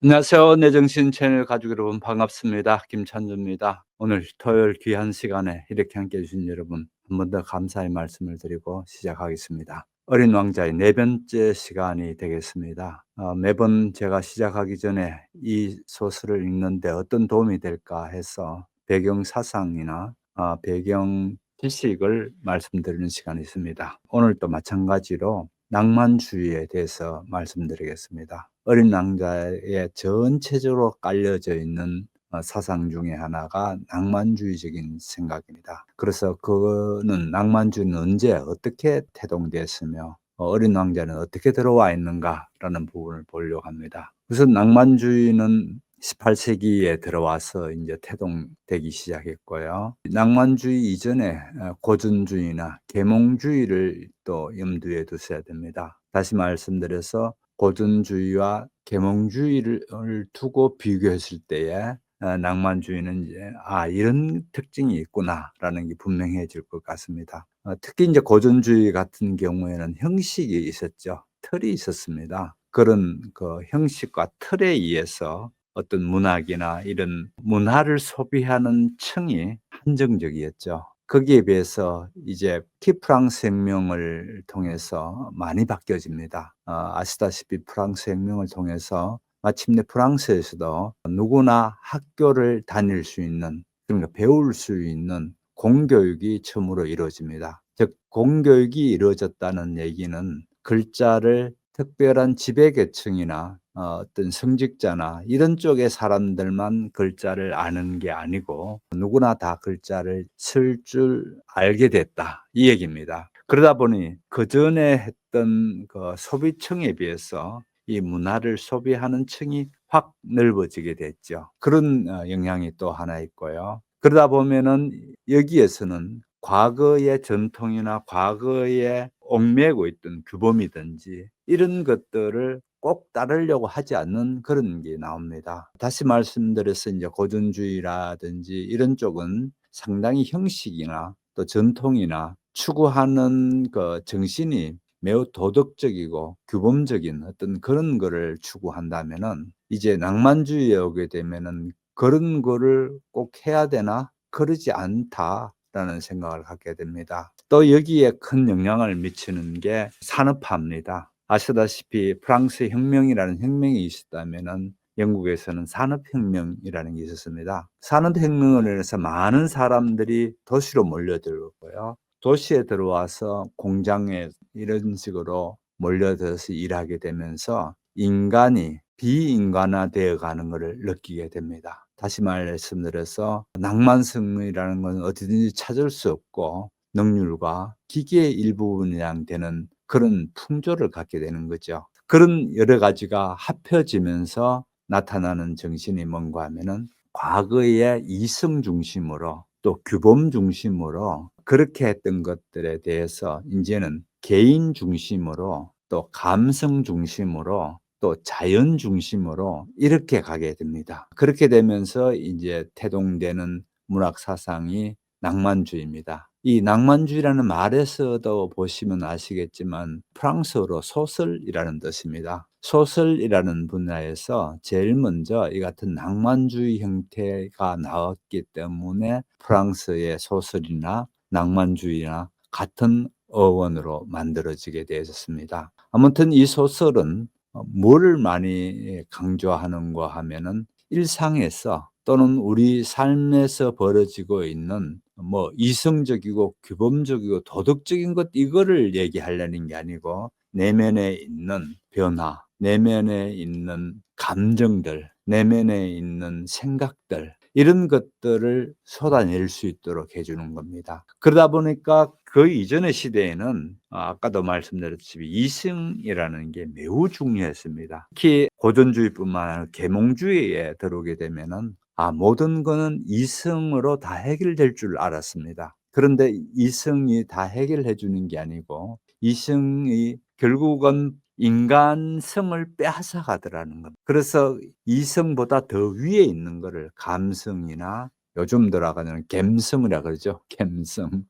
안녕하세요. 내 정신 채널 가족 여러분 반갑습니다. 김찬주입니다. 오늘 토요일 귀한 시간에 이렇게 함께 해 주신 여러분 한 번 더 감사의 말씀을 드리고 시작하겠습니다. 어린 왕자의 네 번째 시간이 되겠습니다. 매번 제가 시작하기 전에 이 소설을 읽는데 어떤 도움이 될까 해서 배경 사상이나 배경 지식을 말씀드리는 시간이 있습니다. 오늘도 마찬가지로 낭만주의에 대해서 말씀드리겠습니다. 어린 왕자의 전체적으로 깔려져 있는 사상 중에 하나가 낭만주의적인 생각입니다. 그래서 그거는 낭만주의는 언제 어떻게 태동됐으며 어린 왕자는 어떻게 들어와 있는가라는 부분을 보려고 합니다. 우선 낭만주의는 18세기에 들어와서 이제 태동되기 시작했고요. 낭만주의 이전에 고전주의나 계몽주의를 또 염두에 두셔야 됩니다. 다시 말씀드려서 고전주의와 계몽주의를 두고 비교했을 때에 낭만주의는 이제 '아 이런 특징이 있구나.'라는 게 분명해질 것 같습니다. 특히 인제 고전주의 같은 경우에는 형식이 있었죠. 틀이 있었습니다. 그런 그 형식과 틀에 의해서 어떤 문학이나 이런 문화를 소비하는 층이 한정적이었죠. 거기에 비해서 이제 프랑스 혁명을 통해서 많이 바뀌어집니다. 아시다시피 프랑스 혁명을 통해서 마침내 프랑스에서도 누구나 학교를 다닐 수 있는, 그러니까 배울 수 있는 공교육이 처음으로 이루어집니다. 즉 공교육이 이루어졌다는 얘기는 글자를 특별한 지배계층이나 어떤 성직자나 이런 쪽의 사람들만 글자를 아는 게 아니고 누구나 다 글자를 쓸 줄 알게 됐다, 이 얘기입니다. 그러다 보니 그전에 했던 그 소비층에 비해서 이 문화를 소비하는 층이 확 넓어지게 됐죠. 그런 영향이 또 하나 있고요. 그러다 보면은 여기에서는 과거의 전통이나 과거에 얽매고 있던 규범이든지 이런 것들을 꼭 따르려고 하지 않는 그런 게 나옵니다. 다시 말씀드려서 이제 고전주의라든지 이런 쪽은 상당히 형식이나 또 전통이나 추구하는 그 정신이 매우 도덕적이고 규범적인 어떤 그런 거를 추구한다면은 이제 낭만주의에 오게 되면은 '그런 거를 꼭 해야 되나? 그러지 않다.'라는 생각을 갖게 됩니다. 또 여기에 큰 영향을 미치는 게 산업화입니다. 아시다시피 프랑스 혁명이라는 혁명이 있었다면은 영국에서는 산업혁명이라는 게 있었습니다. 산업혁명으로 인해서 많은 사람들이 도시로 몰려들었고요. 도시에 들어와서 공장에 이런 식으로 몰려들어서 일하게 되면서 인간이 비인간화되어 가는 것을 느끼게 됩니다. 다시 말씀드려서 낭만성이라는 건 어디든지 찾을 수 없고 능률과 기계의 일부분에 해당되는 그런 풍조를 갖게 되는 거죠. 그런 여러 가지가 합해지면서 나타나는 정신이 뭔가 하면은 과거의 이성 중심으로 또 규범 중심으로 그렇게 했던 것들에 대해서 인제는 개인 중심으로 또 감성 중심으로 또 자연 중심으로 이렇게 가게 됩니다. 그렇게 되면서 이제 태동되는 문학 사상이 낭만주의입니다. 이 낭만주의라는 말에서도 보시면 아시겠지만 프랑스어로 소설이라는 뜻입니다. 소설이라는 분야에서 제일 먼저 이 같은 낭만주의 형태가 나왔기 때문에 프랑스의 소설이나 낭만주의나 같은 어원으로 만들어지게 되었습니다. 아무튼 이 소설은 뭐를 많이 강조하는가 하면은 일상에서 또는 우리 삶에서 벌어지고 있는 뭐 이성적이고 규범적이고 도덕적인 것 이거를 얘기하려는 게 아니고 내면에 있는 변화, 내면에 있는 감정들, 내면에 있는 생각들 이런 것들을 쏟아낼 수 있도록 해 주는 겁니다. 그러다 보니까 그 이전의 시대에는 아까도 말씀드렸듯이 이성이라는 게 매우 중요했습니다. 특히 고전주의뿐만 아니라 계몽주의에 들어오게 되면은 모든 거는 이성으로 다 해결될 줄 알았습니다. 그런데 이성이 다 해결해 주는 게 아니고 이성이 결국은 인간성을 빼앗아 가더라는 겁니다. 그래서 이성보다 더 위에 있는 거를 감성이나 요즘 들어가는 갬성이라 그러죠. 갬성.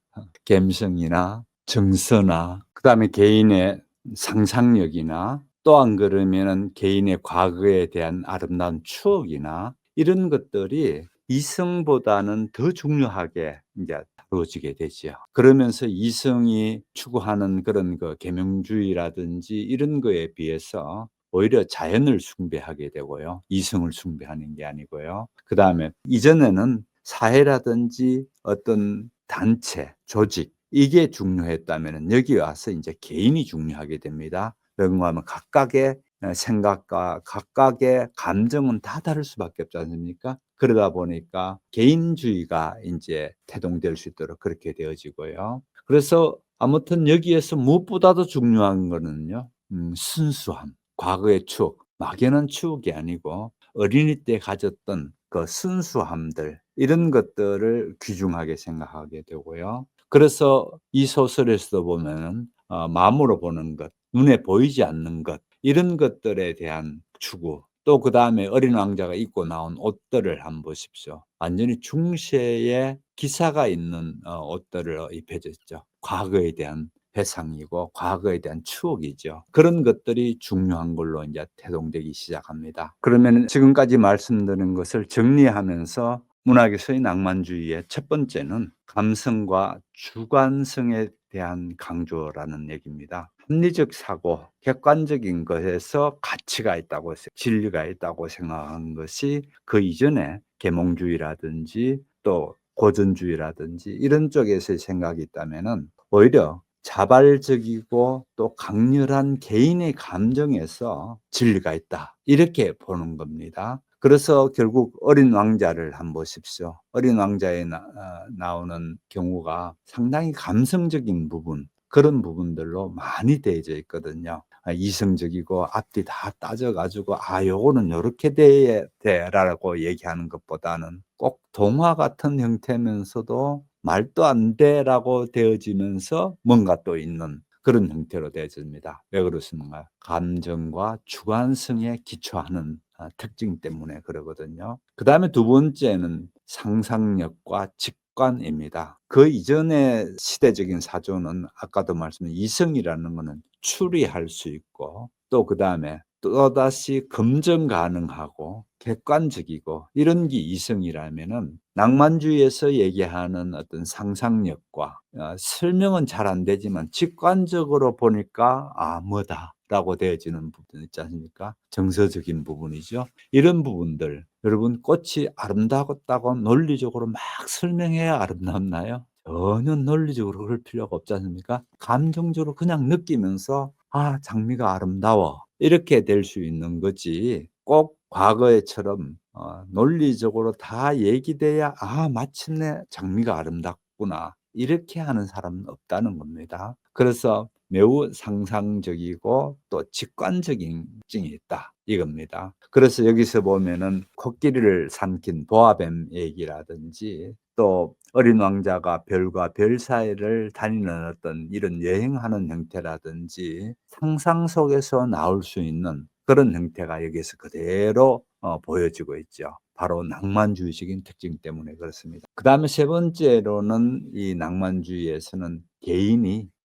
갬성이나 정서나 그다음에 개인의 상상력이나 또 안 그러면은 개인의 과거에 대한 아름다운 추억이나 이런 것들이 이성보다는 더 중요하게 인제 다뤄지게 되지요. 그러면서 이성이 추구하는 그런 그 계명주의라든지 이런 거에 비해서 오히려 자연을 숭배하게 되고요. 이성을 숭배하는 게 아니고요. 그다음에 이전에는 사회라든지 어떤 단체, 조직 이게 중요했다면은 여기 와서 인제 개인이 중요하게 됩니다. 왜인가 하면 각각의 생각과 각각의 감정은 다 다를 수밖에 없지 않습니까? 그러다 보니까 개인주의가 인제 태동될 수 있도록 그렇게 되어지고요. 그래서 아무튼 여기에서 무엇보다도 중요한 거는요. 순수함, 과거의 추억, 막연한 추억이 아니고 어린이 때 가졌던 그 순수함들 이런 것들을 귀중하게 생각하게 되고요. 그래서 이 소설에서도 보면은 마음으로 보는 것, 눈에 보이지 않는 것 이런 것들에 대한 추구 또 그다음에 어린 왕자가 입고 나온 옷들을 한번 보십시오. 완전히 중세의 기사가 있는 옷들을 입혀져 있죠. 과거에 대한 회상이고 과거에 대한 추억이죠. 그런 것들이 중요한 걸로 인제 태동되기 시작합니다. 그러면은 지금까지 말씀드린 것을 정리하면서 문학에서의 낭만주의의 첫 번째는 감성과 주관성에 대한 강조라는 얘기입니다. 합리적 사고, 객관적인 것에서 가치가 있다고 진리가 있다고 생각한 것이 그 이전에 계몽주의라든지 또 고전주의라든지 이런 쪽에서의 생각이 있다면은 오히려 자발적이고 또 강렬한 개인의 감정에서 진리가 있다. 이렇게 보는 겁니다. 그래서 결국 어린 왕자를 한번 보십시오. 어린 왕자에 나오는 경우가 상당히 감성적인 부분, 그런 부분들로 많이 되어져 있거든요. 이성적이고 앞뒤 다 따져 가지고 요거는 요렇게 돼야 돼라고 얘기하는 것보다는 꼭 동화 같은 형태면서도 말도 안 돼라고 되어지면서 뭔가 또 있는 그런 형태로 되어집니다. 왜 그렇습니까? 감정과 주관성에 기초하는 특징 때문에 그러거든요. 그다음에 두 번째는 상상력과 직관입니다. 그 이전의 시대적인 사조는 아까도 말씀드린 이성이라는 거는 추리할 수 있고 또 그다음에 또다시 검증 가능하고 객관적이고 이런 게 이성이라면은 낭만주의에서 얘기하는 어떤 상상력과 설명은 잘 안 되지만 직관적으로 보니까 '뭐다.'라고 되어지는 부분 있지 않습니까? 정서적인 부분이죠. 이런 부분들 여러분 꽃이 아름다웠다고 논리적으로 막 설명해야 아름답나요? 전혀 논리적으로 그럴 필요가 없지 않습니까? 감정적으로 그냥 느끼면서 '아 장미가 아름다워.' 이렇게 될 수 있는 거지 꼭 과거에처럼 논리적으로 다 얘기돼야 '아 마침내 장미가 아름답구나.' 이렇게 하는 사람은 없다는 겁니다. 그래서 매우 상상적이고 또 직관적인 특징이 있다 이겁니다. 그래서 여기서 보면은 코끼리를 삼킨 보아뱀 얘기라든지 또 어린 왕자가 별과 별 사이를 다니는 어떤 이런 여행하는 형태라든지 상상 속에서 나올 수 있는 그런 형태가 여기에서 그대로 보여지고 있죠. 바로 낭만주의적인 특징 때문에 그렇습니다. 그다음에 세 번째로는 이 낭만주의에서는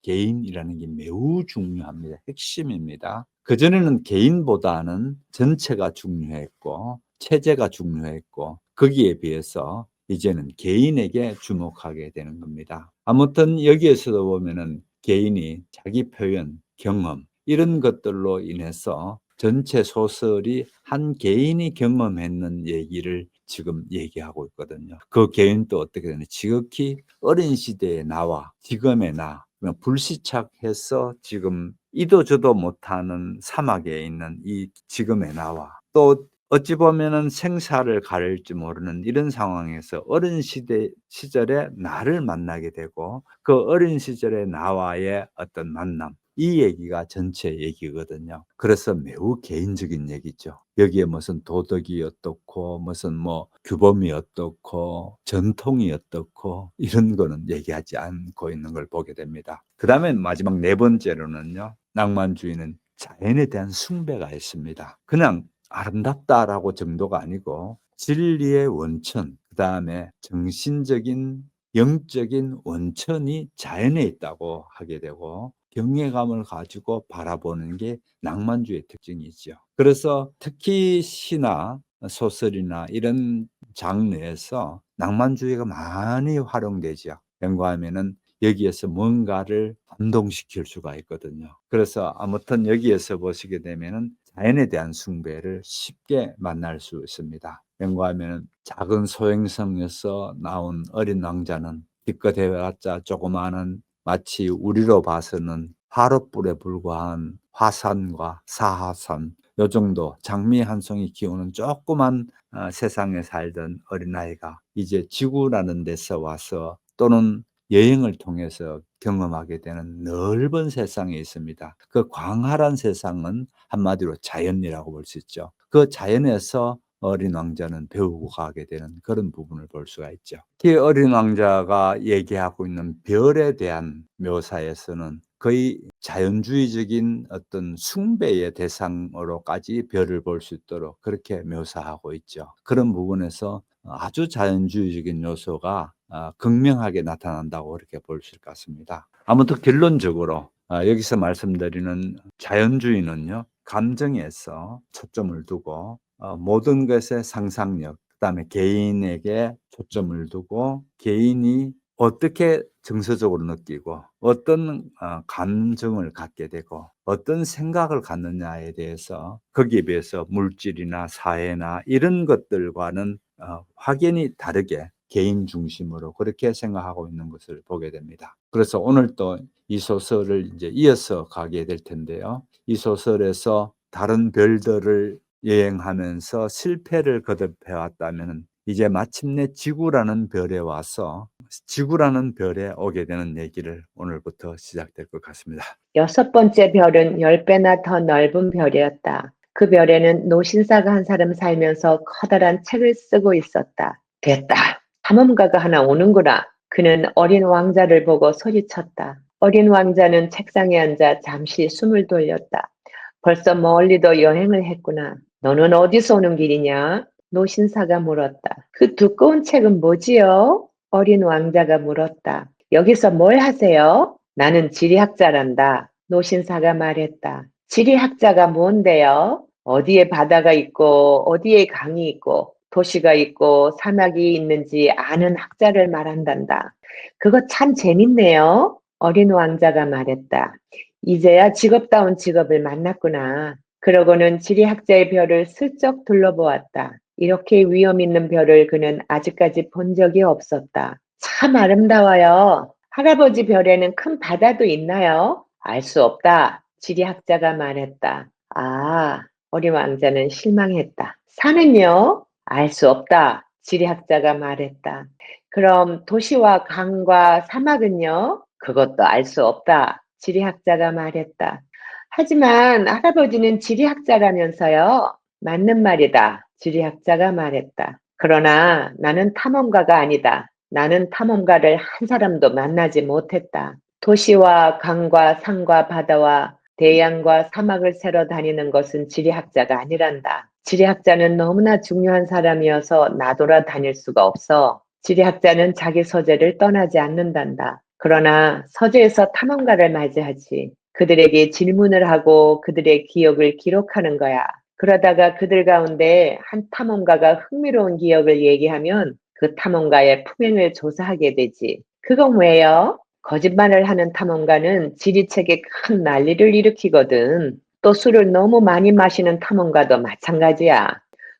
개인이라는 게 매우 중요합니다. 핵심입니다. 그전에는 개인보다는 전체가 중요했고 체제가 중요했고 거기에 비해서 이제는 개인에게 주목하게 되는 겁니다. 아무튼 여기에서도 보면은 개인이 자기 표현, 경험 이런 것들로 인해서 전체 소설이 한 개인이 경험했는 얘기를 지금 얘기하고 있거든요. 그 개인도 어떻게 되냐 지극히 어린 시대의 나와 지금의 나 그냥 불시착해서 지금 이도 저도 못하는 사막에 있는 이 지금의 나와 또 어찌 보면은 생사를 가릴지 모르는 이런 상황에서 어린 시절의 나를 만나게 되고 그 어린 시절의 나와의 어떤 만남 이 얘기가 전체 얘기거든요. 그래서 매우 개인적인 얘기죠. 여기에 무슨 도덕이 어떻고 무슨 뭐 규범이 어떻고 전통이 어떻고 이런 거는 얘기하지 않고 있는 걸 보게 됩니다. 그다음에 마지막 네 번째로는요. 낭만주의는 자연에 대한 숭배가 있습니다. 그냥 아름답다라고 정도가 아니고 진리의 원천 그다음에 정신적인 영적인 원천이 자연에 있다고 하게 되고 경외감을 가지고 바라보는 게 낭만주의의 특징이죠. 그래서 특히 시나 소설이나 이런 장르에서 낭만주의가 많이 활용되죠. 왜냐하면은 여기에서 뭔가를 감동시킬 수가 있거든요. 그래서 아무튼 여기에서 보시게 되면은 자연에 대한 숭배를 쉽게 만날 수 있습니다. 왜냐하면은 작은 소행성에서 나온 어린 왕자는 기껏 해봤자 조그마한 마치 우리로 봐서는 화롯불에 불과한 화산과 사하산 요 정도 장미 한 송이 키우는 조그만 세상에 살던 어린아이가 이제 지구라는 데서 와서 또는 여행을 통해서 경험하게 되는 넓은 세상에 있습니다. 그 광활한 세상은 한마디로 자연이라고 볼 수 있죠. 그 자연에서 어린 왕자는 배우고 가게 되는 그런 부분을 볼 수가 있죠. 특히 어린 왕자가 얘기하고 있는 별에 대한 묘사에서는 거의 자연주의적인 어떤 숭배의 대상으로까지 별을 볼 수 있도록 그렇게 묘사하고 있죠. 그런 부분에서 아주 자연주의적인 요소가 극명하게 나타난다고 그렇게 볼 수 있을 것 같습니다. 아무튼 결론적으로 여기서 말씀드리는 자연주의는요, 감정에서 초점을 두고 모든 것의 상상력, 그다음에 개인에게 초점을 두고 개인이 어떻게 정서적으로 느끼고 어떤 감정을 갖게 되고 어떤 생각을 갖느냐에 대해서 거기에 비해서 물질이나 사회나 이런 것들과는 확연히 다르게 개인 중심으로 그렇게 생각하고 있는 것을 보게 됩니다. 그래서 오늘 또 이 소설을 이제 이어서 가게 될 텐데요. 이 소설에서 다른 별들을 여행하면서 실패를 거듭해 왔다면 이제 마침내 지구라는 별에 와서 지구라는 별에 오게 되는 얘기를 오늘부터 시작될 것 같습니다. 6번째 별은 10배나 더 넓은 별이었다. 그 별에는 노신사가 한 사람 살면서 커다란 책을 쓰고 있었다. 됐다. 탐험가가 하나 오는구나. 그는 어린 왕자를 보고 소리쳤다. 어린 왕자는 책상에 앉아 잠시 숨을 돌렸다. 벌써 멀리도 여행을 했구나. 너는 어디서 오는 길이냐? 노신사가 물었다. 그 두꺼운 책은 뭐지요? 어린 왕자가 물었다. 여기서 뭘 하세요? 나는 지리학자란다. 노신사가 말했다. 지리학자가 뭔데요? 어디에 바다가 있고 어디에 강이 있고 도시가 있고 사막이 있는지 아는 학자를 말한단다. 그거 참 재밌네요. 어린 왕자가 말했다. 이제야 직업다운 직업을 만났구나. 그러고는 지리학자의 별을 슬쩍 둘러보았다. 이렇게 위험 있는 별을 그는 아직까지 본 적이 없었다. 참 아름다워요. 할아버지 별에는 큰 바다도 있나요? 알 수 없다. 지리학자가 말했다. 아, 어린 왕자는 실망했다. 산은요? 알 수 없다. 지리학자가 말했다. 그럼 도시와 강과 사막은요? 그것도 알 수 없다. 지리학자가 말했다. 하지만 할아버지는 지리학자라면서요? 맞는 말이다. 지리학자가 말했다. 그러나 나는 탐험가가 아니다. 나는 탐험가를 한 사람도 만나지 못했다. 도시와 강과 산과 바다와 대양과 사막을 새러 다니는 것은 지리학자가 아니란다. 지리학자는 너무나 중요한 사람이어서 나돌아 다닐 수가 없어. 지리학자는 자기 서재를 떠나지 않는단다. 그러나 서재에서 탐험가를 맞이하지. 그들에게 질문을 하고 그들의 기억을 기록하는 거야. 그러다가 그들 가운데 한 탐험가가 흥미로운 기억을 얘기하면 그 탐험가의 품행을 조사하게 되지. 그건 왜요? 거짓말을 하는 탐험가는 지리책에 큰 난리를 일으키거든. 또 술을 너무 많이 마시는 탐험가도 마찬가지야.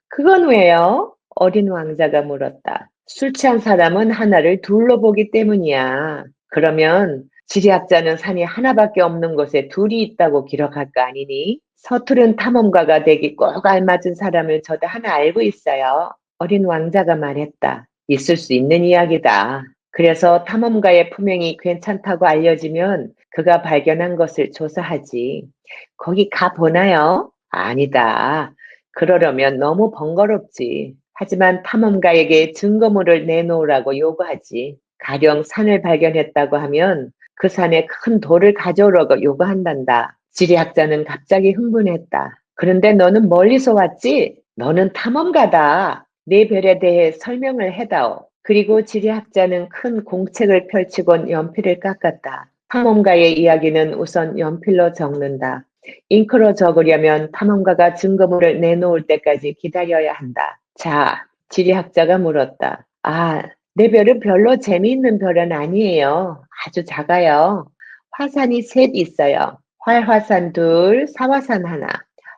그건 왜요? 어린 왕자가 물었다. 술 취한 사람은 하나를 둘러보기 때문이야. 그러면 지리학자는 산이 하나밖에 없는 곳에 둘이 있다고 기록할 거 아니니? 서투른 탐험가가 되기 꼭 알맞은 사람을 저도 하나 알고 있어요. 어린 왕자가 말했다. 있을 수 있는 이야기다. 그래서 탐험가의 품행이 괜찮다고 알려지면 그가 발견한 것을 조사하지. 거기 가보나요? 아니다. 그러려면 너무 번거롭지. 하지만 탐험가에게 증거물을 내놓으라고 요구하지. 가령 산을 발견했다고 하면 그 산에 큰 돌을 가져오라고 요구한단다. 지리학자는 갑자기 흥분했다. 그런데 너는 멀리서 왔지? 너는 탐험가다. 내 별에 대해 설명을 해다오. 그리고 지리학자는 큰 공책을 펼치곤 연필을 깎았다. 탐험가의 이야기는 우선 연필로 적는다. 잉크로 적으려면 탐험가가 증거물을 내놓을 때까지 기다려야 한다. 자, 지리학자가 물었다. 아, 내 별은 별로 재미있는 별은 아니에요. 아주 작아요. 화산이 셋 있어요. 활화산 둘, 사화산 하나.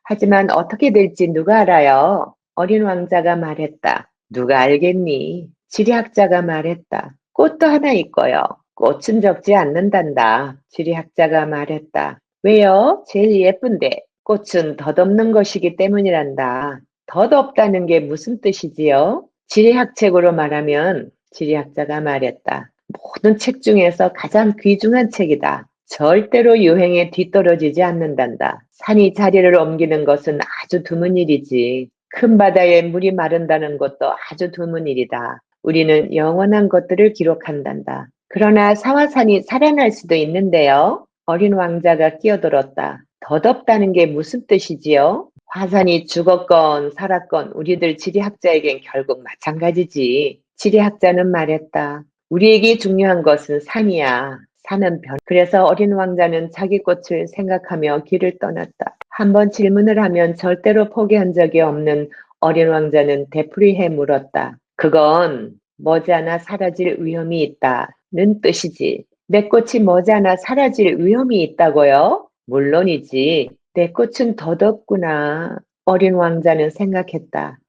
하지만 어떻게 될지 누가 알아요? 어린 왕자가 말했다. 누가 알겠니? 지리학자가 말했다. 꽃도 하나 있고요. 꽃은 적지 않는단다. 지리학자가 말했다. 왜요? 제일 예쁜데. 꽃은 덧없는 것이기 때문이란다. 덧없다는 게 무슨 뜻이지요? 지리학책으로 말하면 지리학자가 말했다. 모든 책 중에서 가장 귀중한 책이다. 절대로 유행에 뒤떨어지지 않는단다. 산이 자리를 옮기는 것은 아주 드문 일이지. 큰 바다에 물이 마른다는 것도 아주 드문 일이다. 우리는 영원한 것들을 기록한단다. 그러나 사화산이 살아날 수도 있는데요. 어린 왕자가 끼어들었다. 덧없다는 게 무슨 뜻이지요? 화산이 죽었건 살았건 우리들 지리학자에겐 결국 마찬가지지. 지리학자는 말했다. 우리에게 중요한 것은 산이야. 산은 변. 그래서 어린 왕자는 자기 꽃을 생각하며 길을 떠났다. 한번 질문을 하면 절대로 포기한 적이 없는 어린 왕자는 되풀이해 물었다. 그건 머지않아 사라질 위험이 있다는 뜻이지. 내 꽃이 머지않아 사라질 위험이 있다고요? 물론이지. 내 꽃은 덧없구나. 어린 왕자는 생각했다.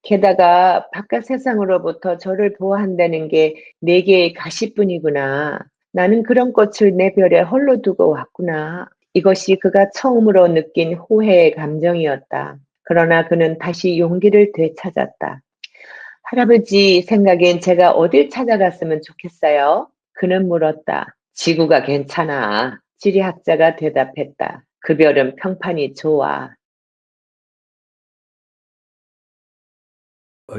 게다가 바깥 세상으로부터 저를 보호한다는 게 네 개의 가시뿐이구나. 나는 그런 꽃을 내 별에 홀로 두고 왔구나. 이것이 그가 처음으로 느낀 호혜의 감정이었다. 그러나 그는 다시 용기를 되찾았다. 할아버지 생각엔 제가 어딜 찾아갔으면 좋겠어요? 그는 물었다. 지구가 괜찮아. 지리학자가 대답했다. 그 별은 평판이 좋아.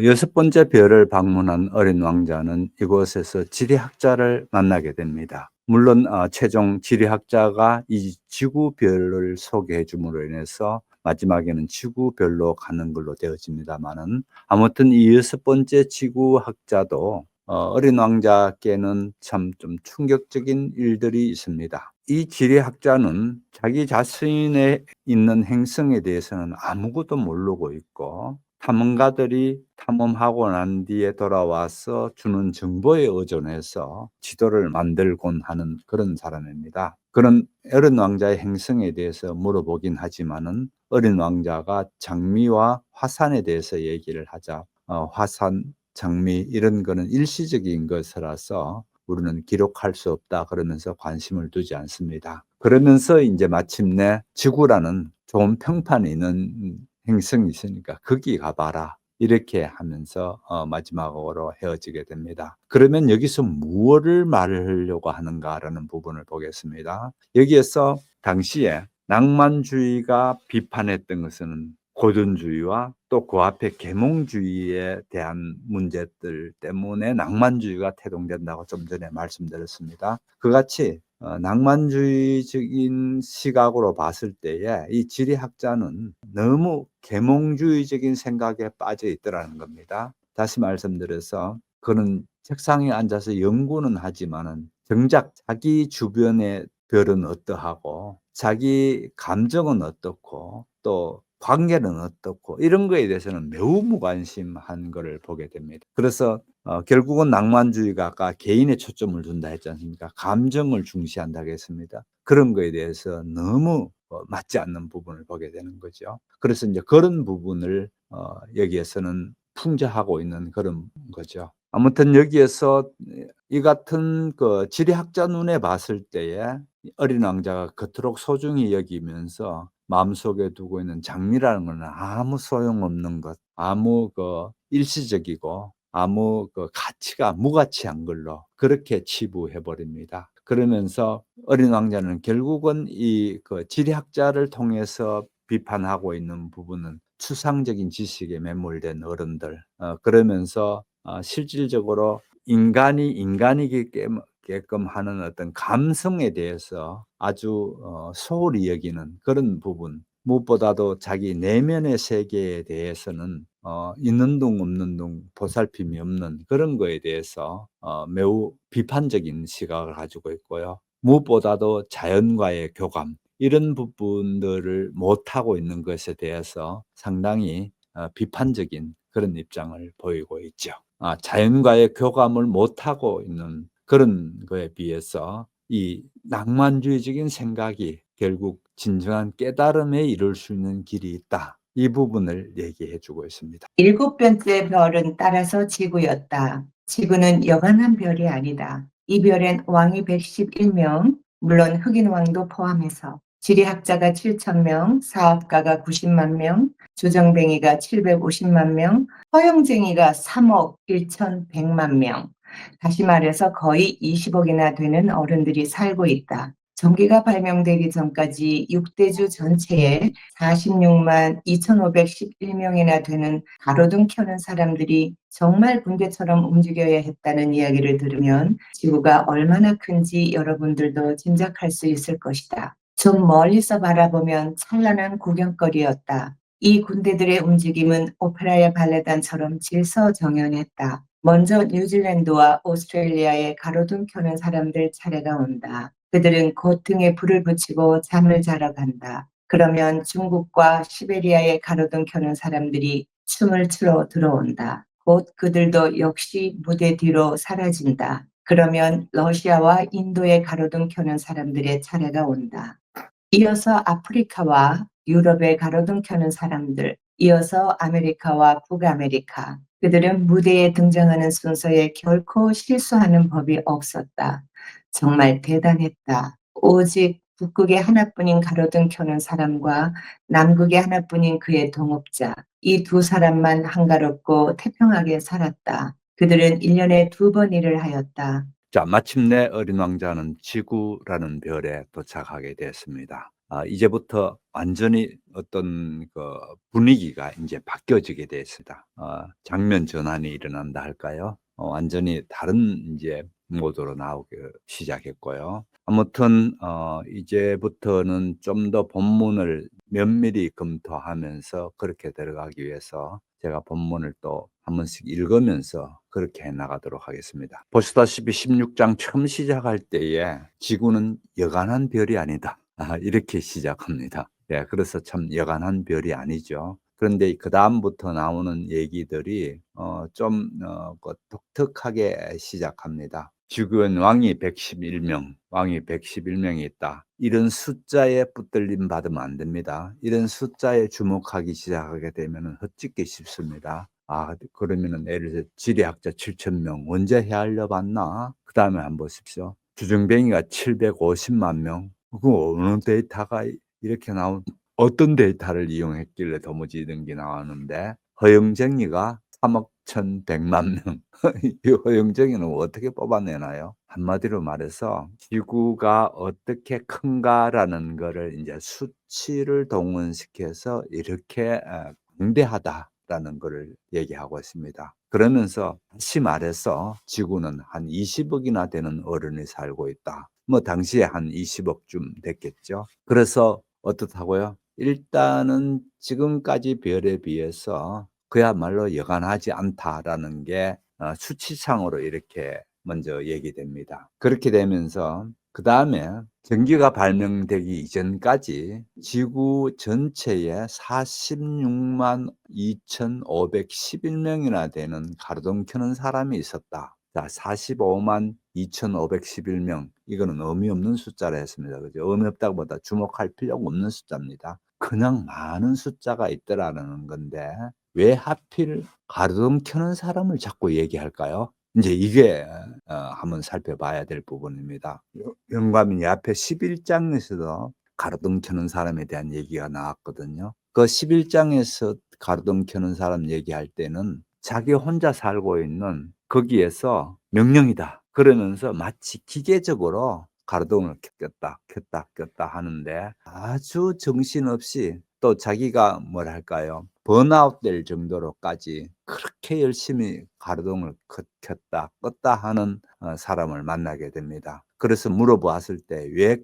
여섯 번째 별을 방문한 어린 왕자는 이곳에서 지리학자를 만나게 됩니다. 물론 최종 지리학자가 이 지구별을 소개해 줌으로 인해서 마지막에는 지구별로 가는 걸로 되어집니다만은, 아무튼 이 여섯 번째 지구학자도 어린 왕자께는 참 좀 충격적인 일들이 있습니다. 이 지리학자는 자기 자신의 있는 행성에 대해서는 아무것도 모르고 있고, 탐험가들이 탐험하고 난 뒤에 돌아와서 주는 정보에 의존해서 지도를 만들곤 하는 그런 사람입니다. 그런 어린 왕자의 행성에 대해서 물어보긴 하지만은 어린 왕자가 장미와 화산에 대해서 얘기를 하자 화산, 장미 이런 거는 일시적인 것이라서 우리는 기록할 수 없다 그러면서 관심을 두지 않습니다. 그러면서 이제 마침내 지구라는 좋은 평판이 있는 행성이 있으니까 거기 가봐라 이렇게 하면서 마지막으로 헤어지게 됩니다. 그러면 여기서 무엇을 말하려고 하는가라는 부분을 보겠습니다. 여기에서 당시에 낭만주의가 비판했던 것은 고전주의와 또 그 앞에 계몽주의에 대한 문제들 때문에 낭만주의가 태동된다고 좀 전에 말씀드렸습니다. 그같이 낭만주의적인 시각으로 봤을 때에 이 지리학자는 너무 계몽주의적인 생각에 빠져 있더라는 겁니다. 다시 말씀드려서 그는 책상에 앉아서 연구는 하지만은 정작 자기 주변의 별은 어떠하고 자기 감정은 어떻고 또 관계는 어떻고 이런 거에 대해서는 매우 무관심한 것을 보게 됩니다. 그래서 결국은 낭만주의가 아까 개인에 초점을 둔다 했지 않습니까? 감정을 중시한다고 했습니다. 그런 거에 대해서 너무 맞지 않는 부분을 보게 되는 거죠. 그래서 이제 그런 부분을 여기에서는 풍자하고 있는 그런 거죠. 아무튼 여기에서 이 같은 그 지리학자 눈에 봤을 때에 어린 왕자가 그토록 소중히 여기면서 마음속에 두고 있는 장미라는 것은 아무 소용없는 것, 아무 일시적이고 아무 가치가 무가치한 걸로 그렇게 치부해 버립니다. 그러면서 어린 왕자는 결국은 이 지리학자를 통해서 비판하고 있는 부분은 추상적인 지식에 매몰된 어른들, 그러면서 실질적으로 인간이 인간이게끔 하는 어떤 감성에 대해서 아주 소홀히 여기는 그런 부분, 무엇보다도 자기 내면의 세계에 대해서는 있는 둥 없는 둥 보살핌이 없는 그런 거에 대해서 매우 비판적인 시각을 가지고 있고요. 무엇보다도 자연과의 교감 이런 부분들을 못하고 있는 것에 대해서 상당히 비판적인 그런 입장을 보이고 있죠. 자연과의 교감을 못하고 있는 그런 거에 비해서 이 낭만주의적인 생각이 결국 진정한 깨달음에 이룰 수 있는 길이 있다. 이 부분을 얘기해 주고 있습니다. 일곱 번째 별은 따라서 지구였다. 지구는 여간한 별이 아니다. 이 별엔 왕이 111명, 물론 흑인 왕도 포함해서 지리학자가 7,000명, 사업가가 90만 명, 주정뱅이가 750만 명, 허영쟁이가 3억 1,100만 명. 다시 말해서 거의 20억이나 되는 어른들이 살고 있다. 전기가 발명되기 전까지 6대주 전체에 46만 2,511명이나 되는 가로등 켜는 사람들이 정말 붕괴처럼 움직여야 했다는 이야기를 들으면 지구가 얼마나 큰지 여러분들도 짐작할 수 있을 것이다. 좀 멀리서 바라보면 찬란한 구경거리였다. 이 군대들의 움직임은 오페라의 발레단처럼 질서정연했다. 먼저 뉴질랜드와 오스트레일리아에 가로등 켜는 사람들 차례가 온다. 그들은 곧 등에 불을 붙이고 잠을 자러 간다. 그러면 중국과 시베리아에 가로등 켜는 사람들이 춤을 추러 들어온다. 곧 그들도 역시 무대 뒤로 사라진다. 그러면 러시아와 인도에 가로등 켜는 사람들의 차례가 온다. 이어서 아프리카와 유럽에 가로등 켜는 사람들, 이어서 아메리카와 북아메리카. 그들은 무대에 등장하는 순서에 결코 실수하는 법이 없었다. 정말 대단했다. 오직 북극에 하나뿐인 가로등 켜는 사람과 남극에 하나뿐인 그의 동업자, 이 두 사람만 한가롭고 태평하게 살았다. 그들은 1년에 2번 일을 하였다. 자, 마침내 어린 왕자는 지구라는 별에 도착하게 됐습니다. 이제부터 완전히 어떤 그 분위기가 이제 바뀌어지게 됐습니다. 장면 전환이 일어난다 할까요? 완전히 다른 이제 모드로 나오기 시작했고요. 아무튼 이제부터는 좀 더 본문을 면밀히 검토하면서 그렇게 들어가기 위해서 제가 본문을 또 한 번씩 읽으면서 그렇게 해 나가도록 하겠습니다. 보시다시피 16장 처음 시작할 때에 지구는 여간한 별이 아니다. 이렇게 시작합니다. 예, 그래서 참 여간한 별이 아니죠. 그런데 그 다음부터 나오는 얘기들이 좀 독특하게 시작합니다. 지구엔 왕이 111명, 왕이 111명이 있다. 이런 숫자에 붙들림 받으면 안 됩니다. 이런 숫자에 주목하기 시작하게 되면 헛짓기 쉽습니다. 그러면은 예를 들어 지리학자 7,000명 언제 헤아려 봤나? 그 다음에 한번 보십시오. 주정뱅이가 750만 명. 그 어느 데이터가 이렇게 어떤 데이터를 이용했길래 도무지 이런 게 나왔는데 허영쟁이가 3억 1,100만 명. 이 허영쟁이는 어떻게 뽑아내나요? 한마디로 말해서 지구가 어떻게 큰가라는 거를 이제 수치를 동원시켜서 이렇게 광대하다라는 거를 얘기하고 있습니다. 그러면서 다시 말해서 지구는 한 20억이나 되는 어른이 살고 있다. 뭐 당시에 한 20억쯤 됐겠죠. 그래서 어떻다고요? 일단은 지금까지 별에 비해서 그야말로 여간하지 않다라는 게 수치상으로 이렇게 먼저 얘기됩니다. 그렇게 되면서 그 다음에 전기가 발명되기 이전까지 지구 전체에 46만 2,511명이나 되는 가로등 켜는 사람이 있었다. 자, 45만 2,511명. 이거는 의미 없는 숫자라 했습니다. 그죠? 의미 없다고 보다 주목할 필요가 없는 숫자입니다. 그냥 많은 숫자가 있더라는 건데 왜 하필 가로등 켜는 사람을 자꾸 얘기할까요? 이제 이게 한번 살펴봐야 될 부분입니다. 영감이 앞에 11장에서도 가로등 켜는 사람에 대한 얘기가 나왔거든요. 그 11장에서 가로등 켜는 사람 얘기할 때는 자기 혼자 살고 있는 거기에서 명령이다. 그러면서 마치 기계적으로 가로등을 켰다 하는데 아주 정신없이 또 자기가 뭐랄까요? 번아웃 될 정도로까지 그렇게 열심히 가로등을 켰다 껐다 하는 사람을 만나게 됩니다. 그래서 물어보았을 때 왜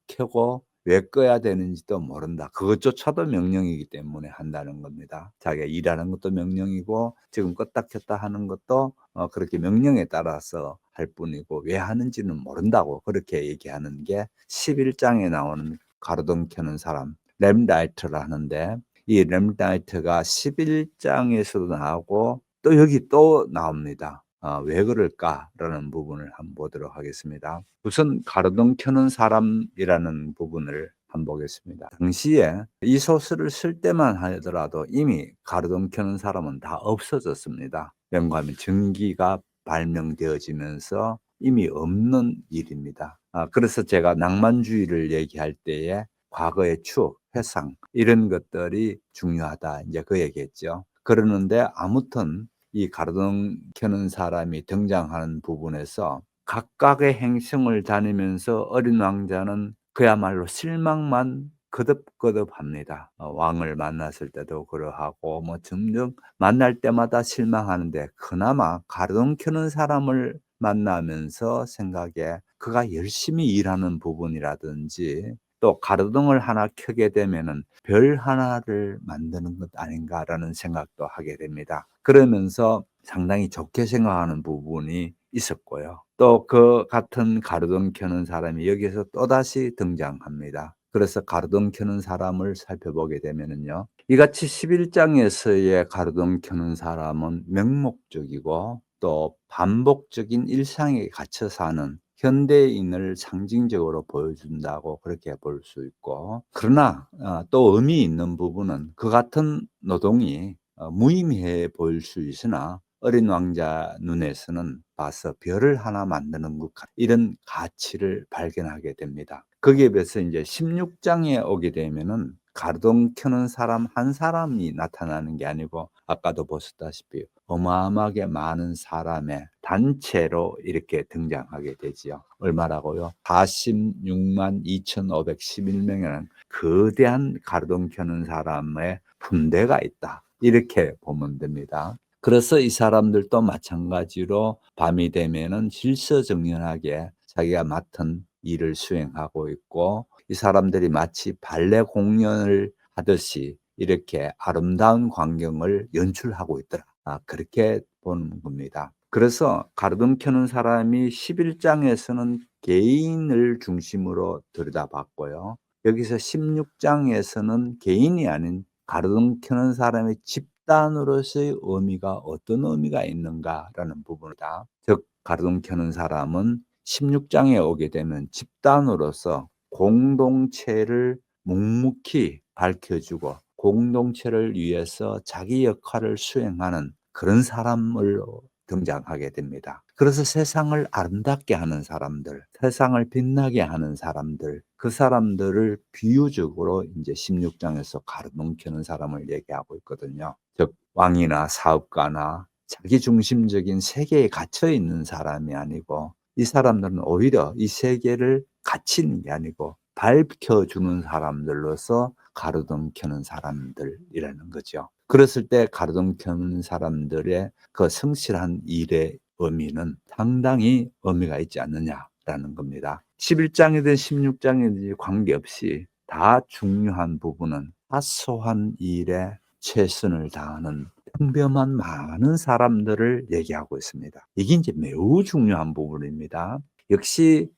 켜고 왜 꺼야 되는지도 모른다. 그것조차도 명령이기 때문에 한다는 겁니다. 자기가 일하는 것도 명령이고 지금 껐다 켰다 하는 것도 그렇게 명령에 따라서 할 뿐이고 왜 하는지는 모른다고 그렇게 얘기하는 게 11장에 나오는 가로등 켜는 사람 램라이트라 하는데, 이 램라이트가 11장에서도 나오고 또 여기 또 나옵니다. 왜 그럴까라는 부분을 한번 보도록 하겠습니다. 우선 가로등 켜는 사람이라는 부분을 한번 보겠습니다. 당시에 이 소설을 쓸 때만 하더라도 이미 가로등 켜는 사람은 다 없어졌습니다. 왜냐하면 전기가 발명되어지면서 이미 없는 일입니다. 그래서 제가 낭만주의를 얘기할 때에 과거의 추억, 회상 이런 것들이 중요하다, 이제 그 얘기했죠. 그러는데 아무튼 이 가로등 켜는 사람이 등장하는 부분에서 각각의 행성을 다니면서 어린 왕자는 그야말로 실망만 거듭거듭합니다. 왕을 만났을 때도 그러하고 점점 만날 때마다 실망하는데, 그나마 가로등 켜는 사람을 만나면서 생각에 그가 열심히 일하는 부분이라든지 또 가로등을 하나 켜게 되면은 별 하나를 만드는 것 아닌가라는 생각도 하게 됩니다. 그러면서 상당히 좋게 생각하는 부분이 있었고요. 또 그 같은 가로등 켜는 사람이 여기서 또다시 등장합니다. 그래서 가로등 켜는 사람을 살펴보게 되면은요, 이같이 11장에서의 가로등 켜는 사람은 맹목적이고 또 반복적인 일상에 갇혀 사는 현대인을 상징적으로 보여준다고 그렇게 볼 수 있고, 그러나 또 의미 있는 부분은 그 같은 노동이 무의미해 보일 수 있으나 어린 왕자 눈에서는 봐서 별을 하나 만드는 것 같은 이런 가치를 발견하게 됩니다. 거기에 비해서 이제 16장에 오게 되면은 가로등 켜는 사람 한 사람이 나타나는 게 아니고 아까도 보셨다시피 어마어마하게 많은 사람의 단체로 이렇게 등장하게 되지요. 얼마라고요? 46만 2,511명이라는 거대한 가로등 켜는 사람의 군대가 있다, 이렇게 보면 됩니다. 그래서 이 사람들도 마찬가지로 밤이 되면은 질서정연하게 자기가 맡은 일을 수행하고 있고, 이 사람들이 마치 발레 공연을 하듯이 이렇게 아름다운 광경을 연출하고 있더라. 그렇게 보는 겁니다. 그래서 가로등 켜는 사람이 11장에서는 개인을 중심으로 들여다봤고요, 여기서 16장에서는 개인이 아닌 가로등 켜는 사람의 집단으로서의 의미가 어떤 의미가 있는가라는 부분이다. 즉 가로등 켜는 사람은 16장에 오게 되면 집단으로서 공동체를 묵묵히 밝혀주고 공동체를 위해서 자기 역할을 수행하는 그런 사람으로 등장하게 됩니다. 그래서 세상을 아름답게 하는 사람들, 세상을 빛나게 하는 사람들, 그 사람들을 비유적으로 이제 16장에서 가로등 켜는 사람을 얘기하고 있거든요. 즉 왕이나 사업가나 자기 중심적인 세계에 갇혀 있는 사람이 아니고, 이 사람들은 오히려 이 세계를 갇히는 게 아니고 밝혀주는 사람들로서 가로등 켜는 사람들이라는 거죠. 그랬을 때 가로등 켜는 사람들의 그 성실한 일의 의미는 상당히 의미가 있지 않느냐라는 겁니다. 11장이든 16장이든지 관계없이 다 중요한 부분은 사소한 일에 최선을 다하는 평범한 많은 사람들을 얘기하고 있습니다. 이게 이제 매우 중요한 부분입니다. 역시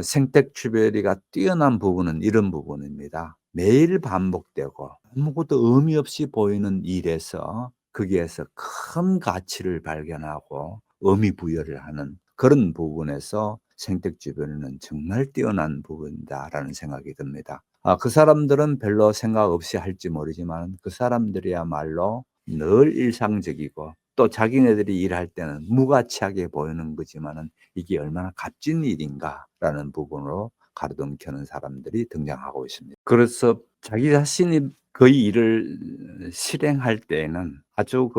생텍쥐페리가 뛰어난 부분은 이런 부분입니다. 매일 반복되고 아무것도 의미 없이 보이는 일에서 거기에서 큰 가치를 발견하고 의미 부여를 하는 그런 부분에서 생텍쥐페리는 정말 뛰어난 부분이다라는 생각이 듭니다. 그 사람들은 별로 생각 없이 할지 모르지만 그 사람들이야말로 늘 일상적이고 또 자기네들이 일할 때는 무가치하게 보이는 거지만은 이게 얼마나 값진 일인가라는 부분으로 가로등 켜는 사람들이 등장하고 있습니다. 그래서 자기 자신이 그 일을 실행할 때에는 아주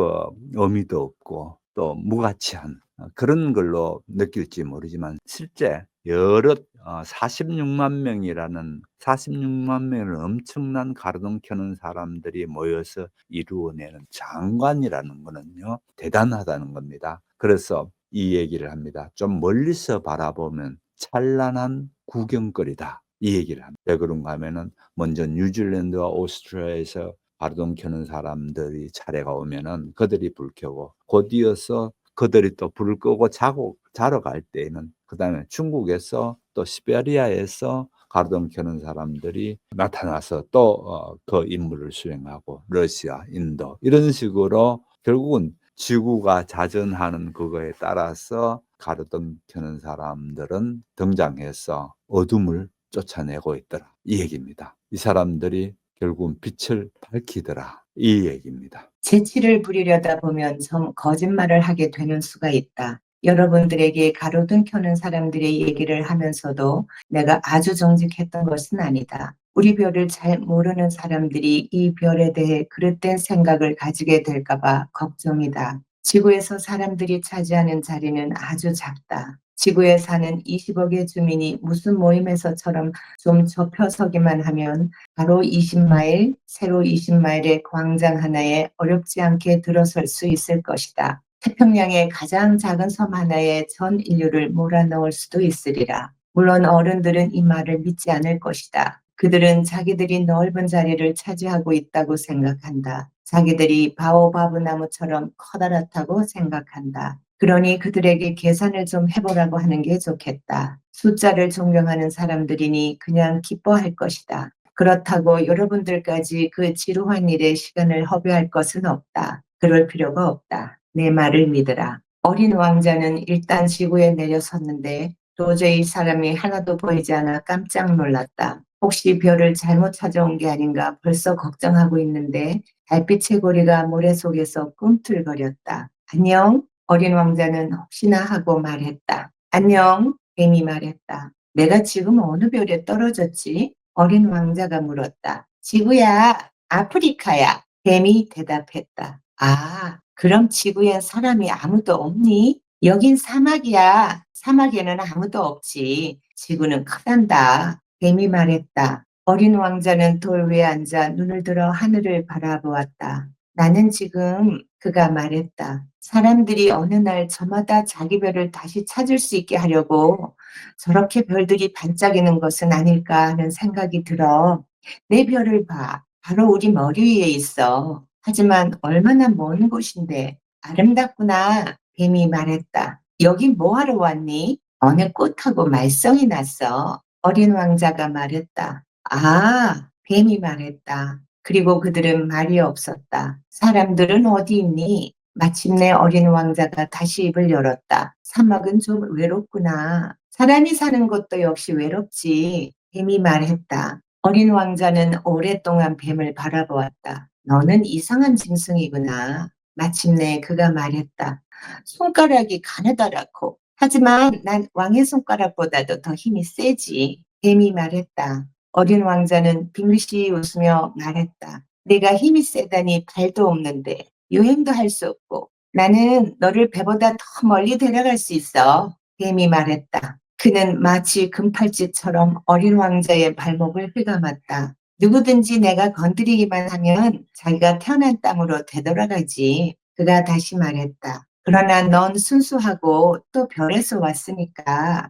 의미도 없고 또 무가치한 그런 걸로 느낄지 모르지만, 실제 여럿 46만 명이라는 46만 명의 엄청난 가로등 켜는 사람들이 모여서 이루어내는 장관이라는 거는요, 대단하다는 겁니다. 그래서 이 얘기를 합니다. 좀 멀리서 바라보면 찬란한 구경거리다. 이 얘기를 합니다. 왜 그런가 하면은 먼저 뉴질랜드와 오스트레일리아에서 가로등 켜는 사람들이 차례가 오면은 그들이 불 켜고 곧 이어서 그들이 또 불을 끄고 자러 갈 때에는 그다음에 중국에서 또 시베리아에서 가로등 켜는 사람들이 나타나서 또 그 임무를 수행하고 러시아, 인도 이런 식으로 결국은 지구가 자전하는 그거에 따라서 가로등 켜는 사람들은 등장해서 어둠을 쫓아내고 있더라. 이 얘기입니다. 이 사람들이 결국은 빛을 밝히더라. 이 얘기입니다. 재치를 부리려다 보면 좀 거짓말을 하게 되는 수가 있다. 여러분들에게 가로등 켜는 사람들의 얘기를 하면서도 내가 아주 정직했던 것은 아니다. 우리 별을 잘 모르는 사람들이 이 별에 대해 그릇된 생각을 가지게 될까봐 걱정이다. 지구에서 사람들이 차지하는 자리는 아주 작다. 지구에 사는 20억의 주민이 무슨 모임에서처럼 좀 좁혀서기만 하면 바로 20마일, 세로 20마일의 광장 하나에 어렵지 않게 들어설 수 있을 것이다. 태평양의 가장 작은 섬 하나에 전 인류를 몰아넣을 수도 있으리라. 물론 어른들은 이 말을 믿지 않을 것이다. 그들은 자기들이 넓은 자리를 차지하고 있다고 생각한다. 자기들이 바오바브 나무처럼 커다랗다고 생각한다. 그러니 그들에게 계산을 좀 해보라고 하는 게 좋겠다. 숫자를 존경하는 사람들이니 그냥 기뻐할 것이다. 그렇다고 여러분들까지 그 지루한 일에 시간을 허비할 것은 없다. 그럴 필요가 없다. 내 말을 믿으라. 어린 왕자는 일단 지구에 내려섰는데 도저히 사람이 하나도 보이지 않아 깜짝 놀랐다. 혹시 별을 잘못 찾아온 게 아닌가 벌써 걱정하고 있는데 달빛의 고리가 모래 속에서 꿈틀거렸다. 안녕? 어린 왕자는 혹시나 하고 말했다. 안녕? 뱀이 말했다. 내가 지금 어느 별에 떨어졌지? 어린 왕자가 물었다. 지구야, 아프리카야. 뱀이 대답했다. 아, 그럼 지구엔 사람이 아무도 없니? 여긴 사막이야. 사막에는 아무도 없지. 지구는 크단다. 뱀이 말했다. 어린 왕자는 돌 위에 앉아 눈을 들어 하늘을 바라보았다. 나는 지금 그가 말했다. 사람들이 어느 날 저마다 자기 별을 다시 찾을 수 있게 하려고 저렇게 별들이 반짝이는 것은 아닐까 하는 생각이 들어. 내 별을 봐. 바로 우리 머리 위에 있어. 하지만 얼마나 먼 곳인데 아름답구나. 뱀이 말했다. 여기 뭐하러 왔니? 어느 꽃하고 말썽이 났어. 어린 왕자가 말했다. 아, 뱀이 말했다. 그리고 그들은 말이 없었다. 사람들은 어디 있니? 마침내 어린 왕자가 다시 입을 열었다. 사막은 좀 외롭구나. 사람이 사는 것도 역시 외롭지. 뱀이 말했다. 어린 왕자는 오랫동안 뱀을 바라보았다. 너는 이상한 짐승이구나. 마침내 그가 말했다. 손가락이 가느다랗고. 하지만 난 왕의 손가락보다도 더 힘이 세지. 뱀이 말했다. 어린 왕자는 빙긋이 웃으며 말했다. 내가 힘이 세다니 발도 없는데 유행도 할 수 없고 나는 너를 배보다 더 멀리 데려갈 수 있어. 뱀이 말했다. 그는 마치 금팔찌처럼 어린 왕자의 발목을 휘감았다. 누구든지 내가 건드리기만 하면 자기가 태어난 땅으로 되돌아가지. 그가 다시 말했다. 그러나 넌 순수하고 또 별에서 왔으니까.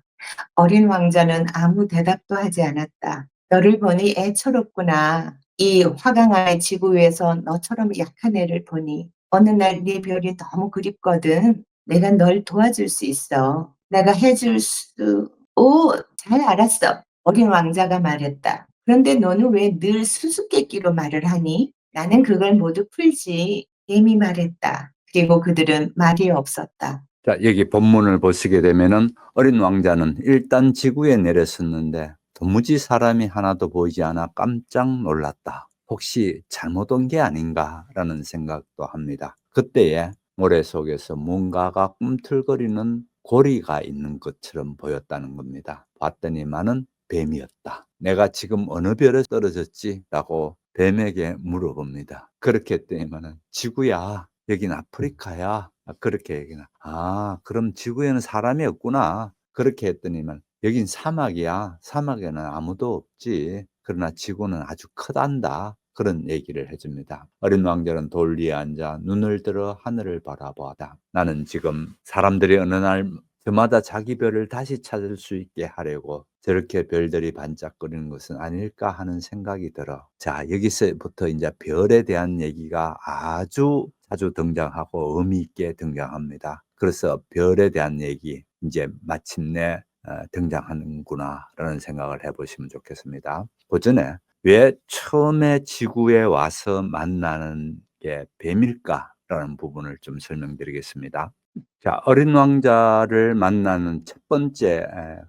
어린 왕자는 아무 대답도 하지 않았다. 너를 보니 애처롭구나. 이 화강암의 지구 위에서 너처럼 약한 애를 보니 어느 날 네 별이 너무 그립거든. 내가 널 도와줄 수 있어. 내가 해줄 수... 오, 잘 알았어. 어린 왕자가 말했다. 그런데 너는 왜 늘 수수께끼로 말을 하니? 나는 그걸 모두 풀지. 뱀이 말했다. 그리고 그들은 말이 없었다. 자, 여기 본문을 보시게 되면은 어린 왕자는 일단 지구에 내렸었는데 도무지 사람이 하나도 보이지 않아 깜짝 놀랐다. 혹시 잘못 온 게 아닌가라는 생각도 합니다. 그때에 모래 속에서 뭔가가 꿈틀거리는 고리가 있는 것처럼 보였다는 겁니다. 봤더니만은 뱀이었다. 내가 지금 어느 별에 떨어졌지? 라고 뱀에게 물어봅니다. 그렇게 했더니만은 지구야, 여긴 아프리카야. 그렇게 얘기나. 아, 그럼 지구에는 사람이 없구나. 그렇게 했더니만 여긴 사막이야. 사막에는 아무도 없지. 그러나 지구는 아주 크단다. 그런 얘기를 해줍니다. 어린 왕자는 돌 위에 앉아 눈을 들어 하늘을 바라보았다. 나는 지금 사람들이 어느 날 저마다 자기 별을 다시 찾을 수 있게 하려고 저렇게 별들이 반짝거리는 것은 아닐까 하는 생각이 들어. 자, 여기서부터 이제 별에 대한 얘기가 아주 자주 등장하고 의미 있게 등장합니다. 그래서 별에 대한 얘기 이제 마침내 등장하는구나라는 생각을 해보시면 좋겠습니다. 그 전에 왜 처음에 지구에 와서 만나는 게 뱀일까라는 부분을 좀 설명드리겠습니다. 자, 어린 왕자를 만나는 첫 번째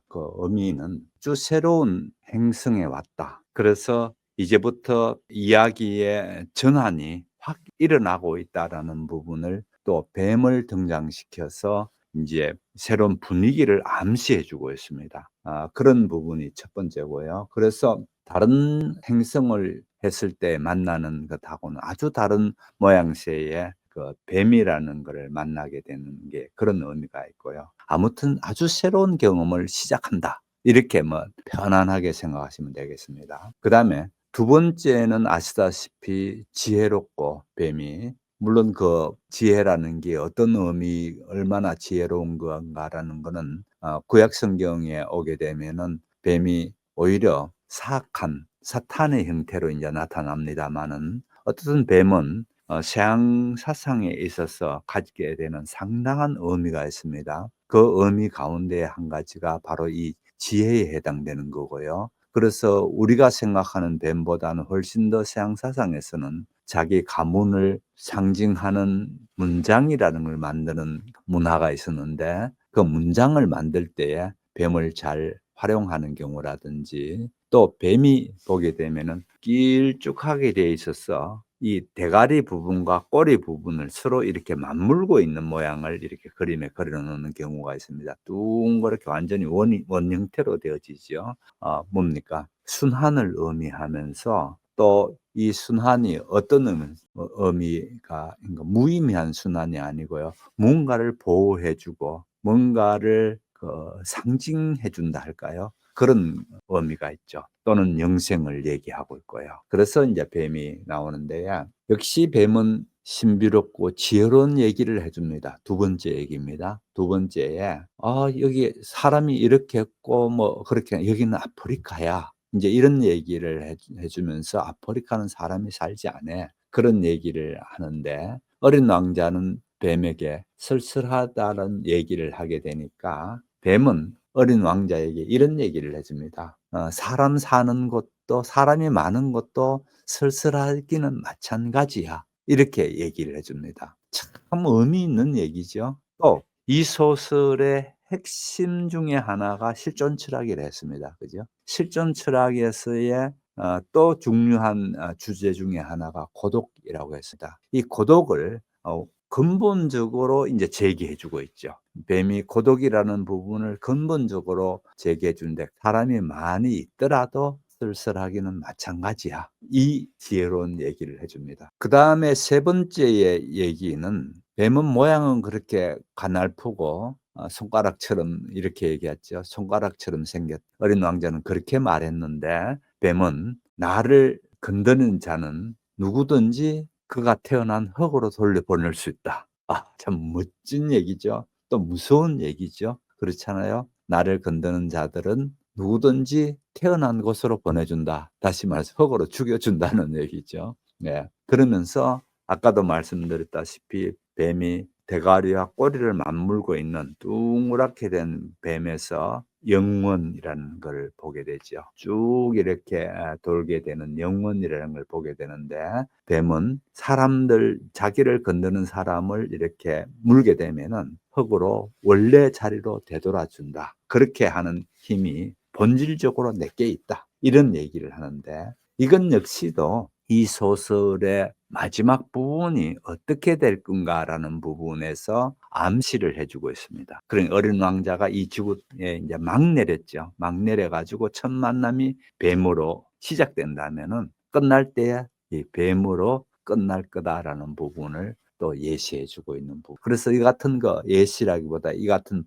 그 의미는 아주 새로운 행성에 왔다. 그래서 이제부터 이야기의 전환이 확 일어나고 있다라는 부분을 또 뱀을 등장시켜서 이제 새로운 분위기를 암시해 주고 있습니다. 그런 부분이 첫 번째고요. 그래서 다른 행성을 했을 때 만나는 것하고는 아주 다른 모양새의 그 뱀이라는 것을 만나게 되는 게 그런 의미가 있고요. 아무튼 아주 새로운 경험을 시작한다. 이렇게 뭐 편안하게 생각하시면 되겠습니다. 그다음에 두 번째는 아시다시피 지혜롭고 뱀이 물론 그 지혜라는 게 어떤 의미, 얼마나 지혜로운 건가라는 거는 구약 성경에 오게 되면은 뱀이 오히려 사악한 사탄의 형태로 이제 나타납니다만은 어떤 뱀은 서양 사상에 있어서 가지게 되는 상당한 의미가 있습니다. 그 의미 가운데 한 가지가 바로 이 지혜에 해당되는 거고요. 그래서 우리가 생각하는 뱀보다는 훨씬 더 서양 사상에서는 자기 가문을 상징하는 문장이라는 걸 만드는 문화가 있었는데 그 문장을 만들 때에 뱀을 잘 활용하는 경우라든지 또 뱀이 보게 되면은 길쭉하게 되어 있어서 이 대가리 부분과 꼬리 부분을 서로 이렇게 맞물고 있는 모양을 이렇게 그림에 그려 놓는 경우가 있습니다. 둥그렇게 완전히 원 형태로 되어지죠. 뭡니까? 순환을 의미하면서 또 이 순환이 어떤 의미가 무의미한 순환이 아니고요. 뭔가를 보호해 주고 뭔가를 상징해 준다 할까요? 그런 의미가 있죠. 또는 영생을 얘기하고 있고요. 그래서 이제 뱀이 나오는데요. 역시 뱀은 신비롭고 지혜로운 얘기를 해줍니다. 두 번째 얘기입니다. 두 번째에 여기 사람이 이렇게 했고 뭐 그렇게 여기는 아프리카야. 이제 이런 얘기를 해주면서 아프리카는 사람이 살지 않아. 그런 얘기를 하는데 어린 왕자는 뱀에게 쓸쓸하다는 얘기를 하게 되니까 뱀은 어린 왕자에게 이런 얘기를 해줍니다. 사람 사는 곳도 사람이 많은 곳도 쓸쓸하기는 마찬가지야. 이렇게 얘기를 해줍니다. 참 의미 있는 얘기죠. 또 이 소설의 핵심 중에 하나가 실존 철학이라 했습니다. 그죠? 실존 철학에서의 또 중요한 주제 중에 하나가 고독이라고 했습니다. 이 고독을 근본적으로 이제 제기해 주고 있죠. 뱀이 고독이라는 부분을 근본적으로 제기해 주는데 사람이 많이 있더라도 쓸쓸하기는 마찬가지야. 이 지혜로운 얘기를 해 줍니다. 그다음에 세 번째의 얘기는 뱀은 모양은 그렇게 가날프고 손가락처럼 이렇게 얘기했죠. 손가락처럼 생겼. 어린 왕자는 그렇게 말했는데 뱀은 나를 건드는 자는 누구든지 그가 태어난 흙으로 돌려보낼 수 있다. 참 멋진 얘기죠. 또 무서운 얘기죠. 그렇잖아요. 나를 건드는 자들은 누구든지 태어난 곳으로 보내준다. 다시 말해서 흙으로 죽여준다는 얘기죠. 네. 그러면서 아까도 말씀드렸다시피 뱀이 대가리와 꼬리를 맞물고 있는 둥그랗게 된 뱀에서 영원이라는 걸 보게 되죠. 쭉 이렇게 돌게 되는 영원이라는 걸 보게 되는데 뱀은 사람들 자기를 건드는 사람을 이렇게 물게 되면은 흙으로 원래 자리로 되돌아준다. 그렇게 하는 힘이 본질적으로 내게 있다. 이런 얘기를 하는데 이건 역시도 이 소설의 마지막 부분이 어떻게 될 건가라는 부분에서 암시를 해주고 있습니다. 그러니 어린 왕자가 이 지구에 이제 막 내렸죠. 막 내려가지고 첫 만남이 뱀으로 시작된다면은 끝날 때에 이 뱀으로 끝날 거다라는 부분을 또 예시해주고 있는 부분. 그래서 이 같은 거 예시라기보다 이 같은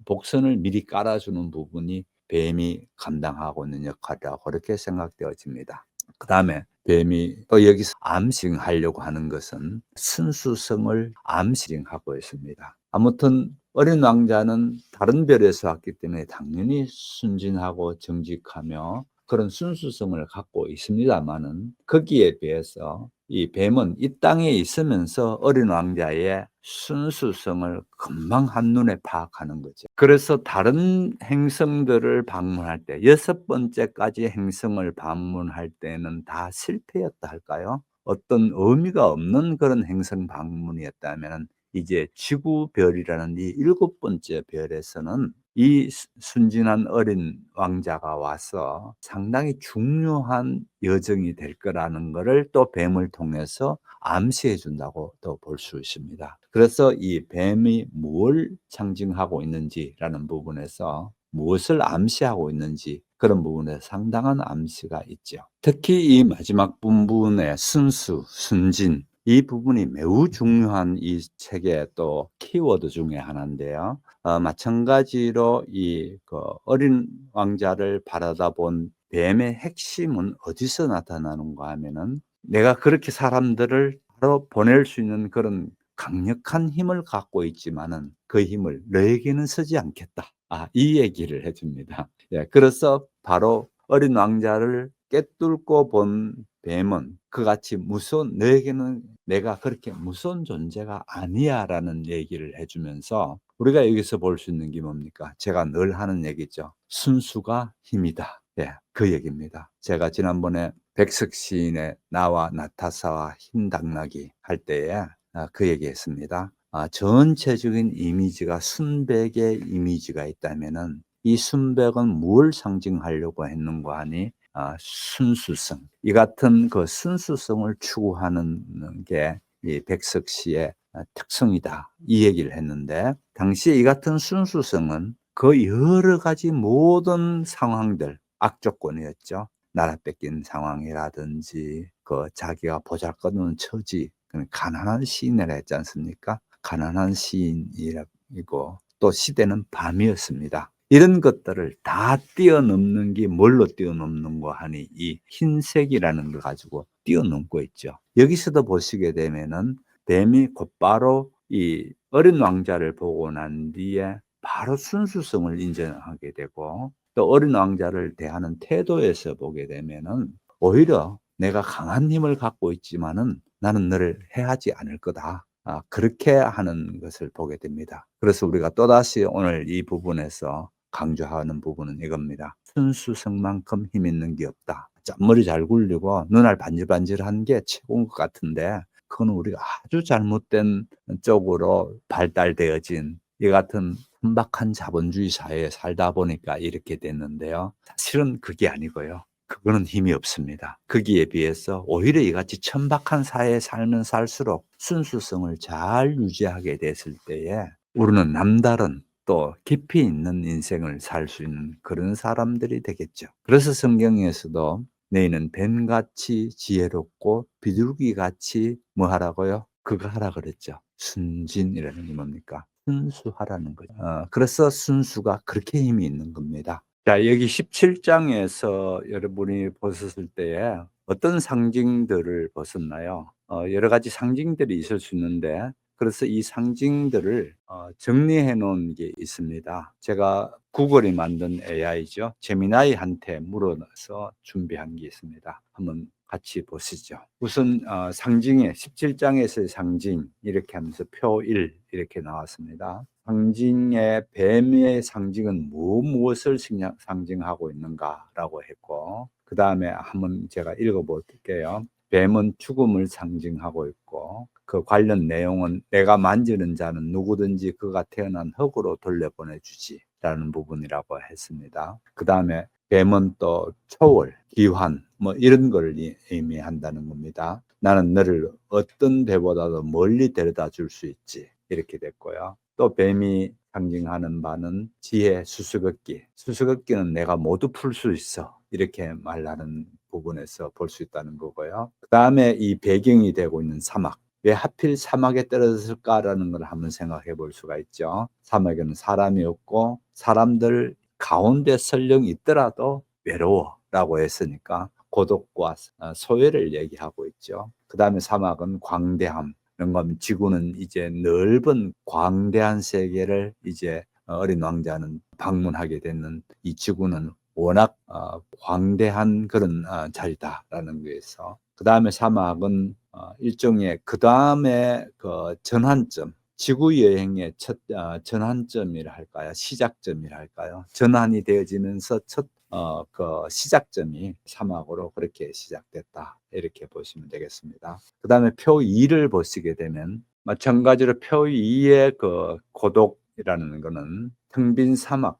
복선을 미리 깔아주는 부분이 뱀이 감당하고 있는 역할이라고 그렇게 생각되어집니다. 그 다음에 뱀이 또 여기서 암시하려고 하는 것은 순수성을 암시하고 있습니다. 아무튼 어린 왕자는 다른 별에서 왔기 때문에 당연히 순진하고 정직하며 그런 순수성을 갖고 있습니다마는 거기에 비해서 이 뱀은 이 땅에 있으면서 어린 왕자의 순수성을 금방 한눈에 파악하는 거죠. 그래서 다른 행성들을 방문할 때 6번째까지 행성을 방문할 때는 다 실패였다 할까요? 어떤 의미가 없는 그런 행성 방문이었다면 이제 지구별이라는 이 7번째 별에서는 이 순진한 어린 왕자가 와서 상당히 중요한 여정이 될 거라는 것을 또 뱀을 통해서 암시해 준다고 또 볼 수 있습니다. 그래서 이 뱀이 뭘 상징하고 있는지라는 부분에서 무엇을 암시하고 있는지 그런 부분에 상당한 암시가 있죠. 특히 이 마지막 부분의 순수, 순진 이 부분이 매우 중요한 이 책의 또 키워드 중에 하나인데요. 마찬가지로 어린 왕자를 바라다 본 뱀의 핵심은 어디서 나타나는가 하면은 내가 그렇게 사람들을 바로 보낼 수 있는 그런 강력한 힘을 갖고 있지만은 그 힘을 너에게는 쓰지 않겠다. 이 얘기를 해줍니다. 예, 그래서 바로 어린 왕자를 꿰뚫고 본 뱀은 그같이 너에게는 내가 그렇게 무서운 존재가 아니야라는 얘기를 해주면서 우리가 여기서 볼 수 있는 게 뭡니까? 제가 늘 하는 얘기죠. 순수가 힘이다. 예, 그 얘기입니다. 제가 지난번에 백석 시인의 나와 나타사와 힘당나기 할 때에 그 얘기했습니다. 전체적인 이미지가 순백의 이미지가 있다면은 이 순백은 뭘 상징하려고 했는가 하니 순수성. 이 같은 그 순수성을 추구하는 게 이 백석 시의 특성이다. 이 얘기를 했는데 당시에 이 같은 순수성은 그 여러 가지 모든 상황들, 악조건이었죠. 나라 뺏긴 상황이라든지 그 자기가 보잘것없는 처지, 가난한 시인이라 했지 않습니까? 가난한 시인이고 또 시대는 밤이었습니다. 이런 것들을 다 뛰어넘는 게 뭘로 뛰어넘는가 하니 이 흰색이라는 걸 가지고 뛰어넘고 있죠. 여기서도 보시게 되면은 뱀이 곧바로 이 어린 왕자를 보고 난 뒤에 바로 순수성을 인정하게 되고 또 어린 왕자를 대하는 태도에서 보게 되면은 오히려 내가 강한 힘을 갖고 있지만은 나는 너를 해하지 않을 거다. 그렇게 하는 것을 보게 됩니다. 그래서 우리가 또다시 오늘 이 부분에서 강조하는 부분은 이겁니다. 순수성만큼 힘 있는 게 없다. 짠머리 잘 굴리고 눈알 반질반질한 게 최고인 것 같은데 그건 우리가 아주 잘못된 쪽으로 발달되어진 이 같은 천박한 자본주의 사회에 살다 보니까 이렇게 됐는데요. 사실은 그게 아니고요. 그거는 힘이 없습니다. 거기에 비해서 오히려 이같이 천박한 사회에 살면 살수록 순수성을 잘 유지하게 됐을 때에 우리는 남다른 또 깊이 있는 인생을 살 수 있는 그런 사람들이 되겠죠. 그래서 성경에서도 너희는 뱀같이 지혜롭고 비둘기같이 뭐 하라고요? 그거 하라 그랬죠. 순진이라는 게 뭡니까? 순수하라는 거죠. 그래서 순수가 그렇게 힘이 있는 겁니다. 자, 여기 17장에서 여러분이 보셨을 때에 어떤 상징들을 보셨나요? 여러 가지 상징들이 있을 수 있는데 그래서 이 상징들을 정리해 놓은 게 있습니다. 제가 구글이 만든 AI죠. 제미나이한테 물어서 준비한 게 있습니다. 한번 같이 보시죠. 우선 상징의 17장에서의 상징 이렇게 하면서 표 1 이렇게 나왔습니다. 상징의 뱀의 상징은 무엇을 상징하고 있는가라고 했고 그 다음에 한번 제가 읽어볼게요. 뱀은 죽음을 상징하고 있고 그 관련 내용은 내가 만지는 자는 누구든지 그가 태어난 흙으로 돌려보내주지 라는 부분이라고 했습니다. 그 다음에 뱀은 또 초월, 기환 뭐 이런 걸 의미한다는 겁니다. 나는 너를 어떤 배보다도 멀리 데려다 줄 수 있지 이렇게 됐고요. 또 뱀이 상징하는 바는 지혜, 수수께끼. 수수께끼는 내가 모두 풀 수 있어. 이렇게 말하는 부분에서 볼 수 있다는 거고요. 그 다음에 이 배경이 되고 있는 사막. 왜 하필 사막에 떨어졌을까라는 걸 한번 생각해 볼 수가 있죠. 사막에는 사람이 없고 사람들 가운데 설령 있더라도 외로워라고 했으니까 고독과 소외를 얘기하고 있죠. 그 다음에 사막은 광대함. 뭔가 하면 지구는 이제 넓은 광대한 세계를 이제 어린 왕자는 방문하게 되는 이 지구는 워낙 광대한 그런 자리다라는 거에서 그다음에 사막은 일종의 그다음에 그 전환점 지구 여행의 첫 전환점이라 할까요? 시작점이라 할까요? 전환이 되어지면서 첫 그 시작점이 사막으로 그렇게 시작됐다. 이렇게 보시면 되겠습니다. 그다음에 표 2를 보시게 되면 마찬가지로 표 2의 그 고독이라는 거는 텅 빈 사막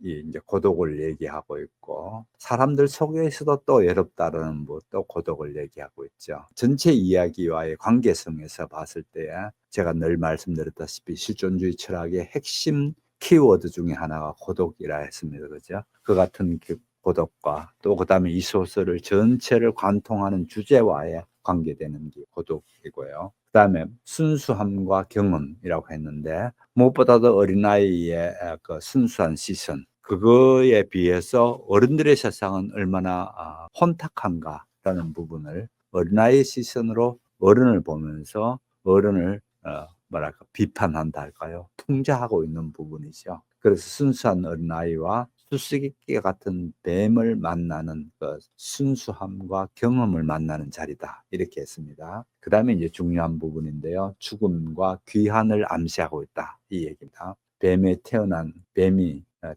이 이제 고독을 얘기하고 있고 사람들 속에서도 또 외롭다라는 뭐 또 고독을 얘기하고 있죠. 전체 이야기와의 관계성에서 봤을 때 제가 늘 말씀드렸다시피 실존주의 철학의 핵심 키워드 중에 하나가 고독이라 했습니다. 그죠? 그 같은 그 고독과 또 그다음에 이 소설을 전체를 관통하는 주제와의 관계되는 게 고독이고요. 그다음에 순수함과 경험이라고 했는데 무엇보다도 어린아이의 그 순수한 시선 그거에 비해서 어른들의 세상은 얼마나 혼탁한가라는 부분을 어린아이의 시선으로 어른을 보면서 어른을 뭐랄까 비판한다 할까요? 통제하고 있는 부분이죠. 그래서 순수한 어린아이와 수수께끼 같은 뱀을 만나는 그 순수함과 경험을 만나는 자리다. 이렇게 했습니다. 그 다음에 이제 중요한 부분인데요. 죽음과 귀환을 암시하고 있다. 이 얘기입니다. 뱀이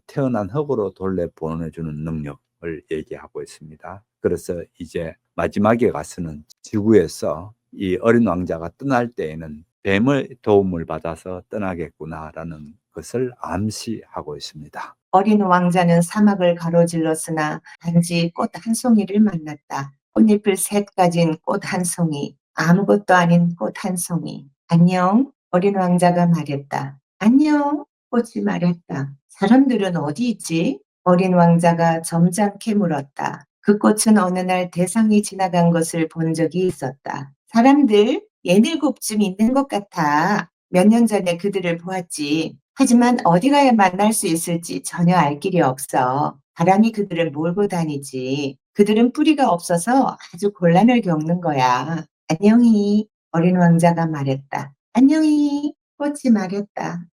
태어난 흙으로 돌려 보내주는 능력을 얘기하고 있습니다. 그래서 이제 마지막에 가서는 지구에서 이 어린 왕자가 떠날 때에는 뱀의 도움을 받아서 떠나겠구나라는 것을 암시하고 있습니다. 어린 왕자는 사막을 가로질렀으나 단지 꽃 한 송이를 만났다. 꽃잎을 셋 가진 꽃 한 송이, 아무것도 아닌 꽃 한 송이. 안녕, 어린 왕자가 말했다. 안녕, 꽃이 말했다. 사람들은 어디 있지? 어린 왕자가 점잖게 물었다. 그 꽃은 어느 날 대상이 지나간 것을 본 적이 있었다. 사람들, 얘네 곱쯤 있는 것 같아. 몇 년 전에 그들을 보았지. 하지만 어디 가야 만날 수 있을지 전혀 알 길이 없어. 바람이 그들을 몰고 다니지. 그들은 뿌리가 없어서 아주 곤란을 겪는 거야. 안녕히, 어린 왕자가 말했다. 안녕히, 꽃이 말했다.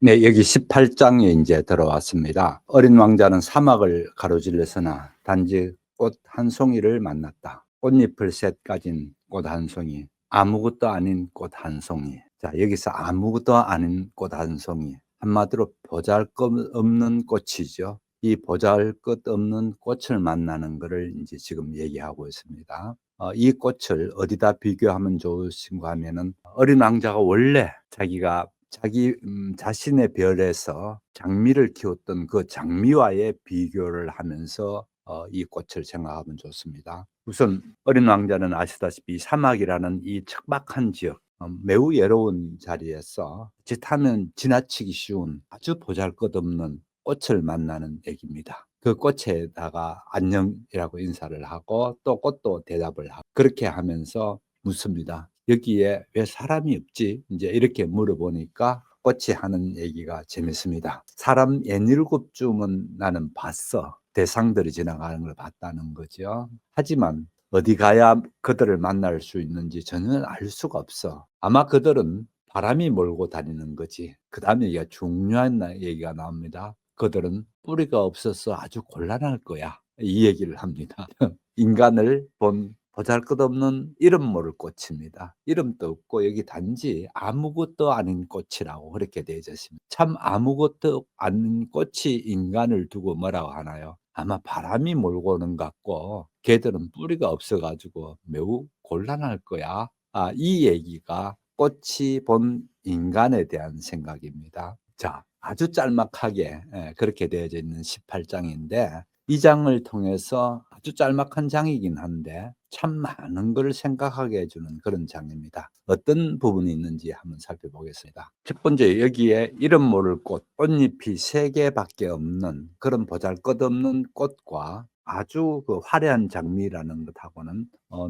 네, 여기 18장에 이제 들어왔습니다. 어린 왕자는 사막을 가로질러서나 단지 꽃 한 송이를 만났다. 꽃잎을 셋 가진 꽃 한 송이, 아무것도 아닌 꽃 한 송이. 자, 여기서 아무것도 아닌 꽃 한 송이. 한마디로 보잘것없는 꽃이죠. 이 보잘것없는 꽃을 만나는 것을 이제 지금 얘기하고 있습니다. 이 꽃을 어디다 비교하면 좋으신가 하면은 어린 왕자가 원래 자기가 자기 자신의 별에서 장미를 키웠던 그 장미와의 비교를 하면서 이 꽃을 생각하면 좋습니다. 우선 어린 왕자는 아시다시피 사막이라는 이 척박한 지역 매우 외로운 자리에서 짓하면 지나치기 쉬운 아주 보잘것없는 꽃을 만나는 얘기입니다. 그 꽃에다가 안녕이라고 인사를 하고 또 꽃도 대답을 하고 그렇게 하면서 묻습니다. 여기에 왜 사람이 없지? 이제 이렇게 물어보니까 꽃이 하는 얘기가 재밌습니다. 사람 17쯤은 나는 봤어. 대상들이 지나가는 걸 봤다는 거죠. 하지만 어디 가야 그들을 만날 수 있는지 전혀 알 수가 없어. 아마 그들은 바람이 몰고 다니는 거지. 그 다음에 얘기가 중요한 얘기가 나옵니다. 그들은 뿌리가 없어서 아주 곤란할 거야. 이 얘기를 합니다. 인간을 본 보잘것없는 이름 모를 꽃입니다. 이름도 없고 여기 단지 아무것도 아닌 꽃이라고 그렇게 되어져 있습니다. 참 아무것도 아닌 꽃이 인간을 두고 뭐라고 하나요? 아마 바람이 몰고 오는 것 같고 걔들은 뿌리가 없어가지고 매우 곤란할 거야. 이 얘기가 꽃이 본 인간에 대한 생각입니다. 자, 아주 짤막하게 그렇게 되어져 있는 18장인데 이 장을 통해서 아주 짤막한 장이긴 한데 참 많은 걸 생각하게 해주는 그런 장입니다. 어떤 부분이 있는지 한번 살펴보겠습니다. 첫 번째 여기에 이름 모를 꽃, 꽃잎이 3개밖에 없는 그런 보잘것없는 꽃과 아주 그 화려한 장미라는 것하고는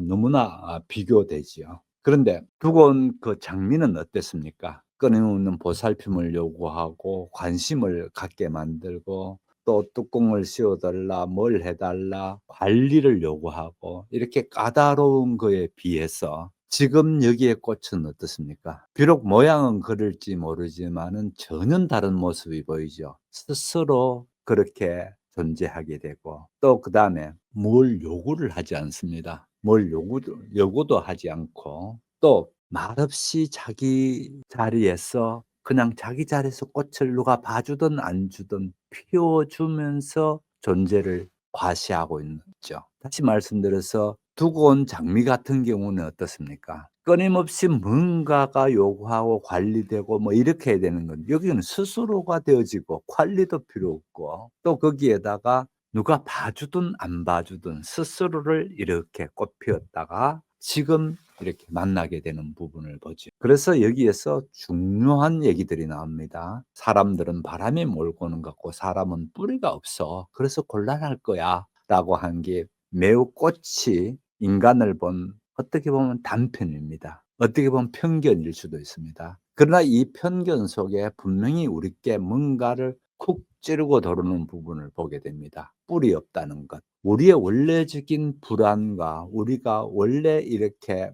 너무나 비교되지요. 그런데 두고 온 그 장미는 어땠습니까? 끊임없는 보살핌을 요구하고 관심을 갖게 만들고 또 뚜껑을 씌워달라, 뭘 해달라, 관리를 요구하고 이렇게 까다로운 거에 비해서 지금 여기에 꽃은 어떻습니까? 비록 모양은 그럴지 모르지만은 전혀 다른 모습이 보이죠. 스스로 그렇게 존재하게 되고 또 그다음에 뭘 요구를 하지 않습니다. 뭘 요구도 하지 않고 또 말없이 자기 자리에서 그냥 자기 자리에서 꽃을 누가 봐주든 안 주든 피워주면서 존재를 과시하고 있죠. 다시 말씀드려서 두고 온 장미 같은 경우는 어떻습니까? 끊임없이 뭔가가 요구하고 관리되고 뭐 이렇게 해야 되는 건 여기는 스스로가 되어지고 관리도 필요 없고 또 거기에다가 누가 봐주든 안 봐주든 스스로를 이렇게 꽃 피웠다가 지금 이렇게 만나게 되는 부분을 보죠. 그래서 여기에서 중요한 얘기들이 나옵니다. 사람들은 바람이 몰고 오는 것 같고 사람은 뿌리가 없어. 그래서 곤란할 거야. 라고 한 게 매우 꽃이 인간을 본 어떻게 보면 단편입니다. 어떻게 보면 편견일 수도 있습니다. 그러나 이 편견 속에 분명히 우리께 뭔가를 쿡 찌르고 도르는 부분을 보게 됩니다. 뿌리 없다는 것. 우리의 원래적인 불안과 우리가 원래 이렇게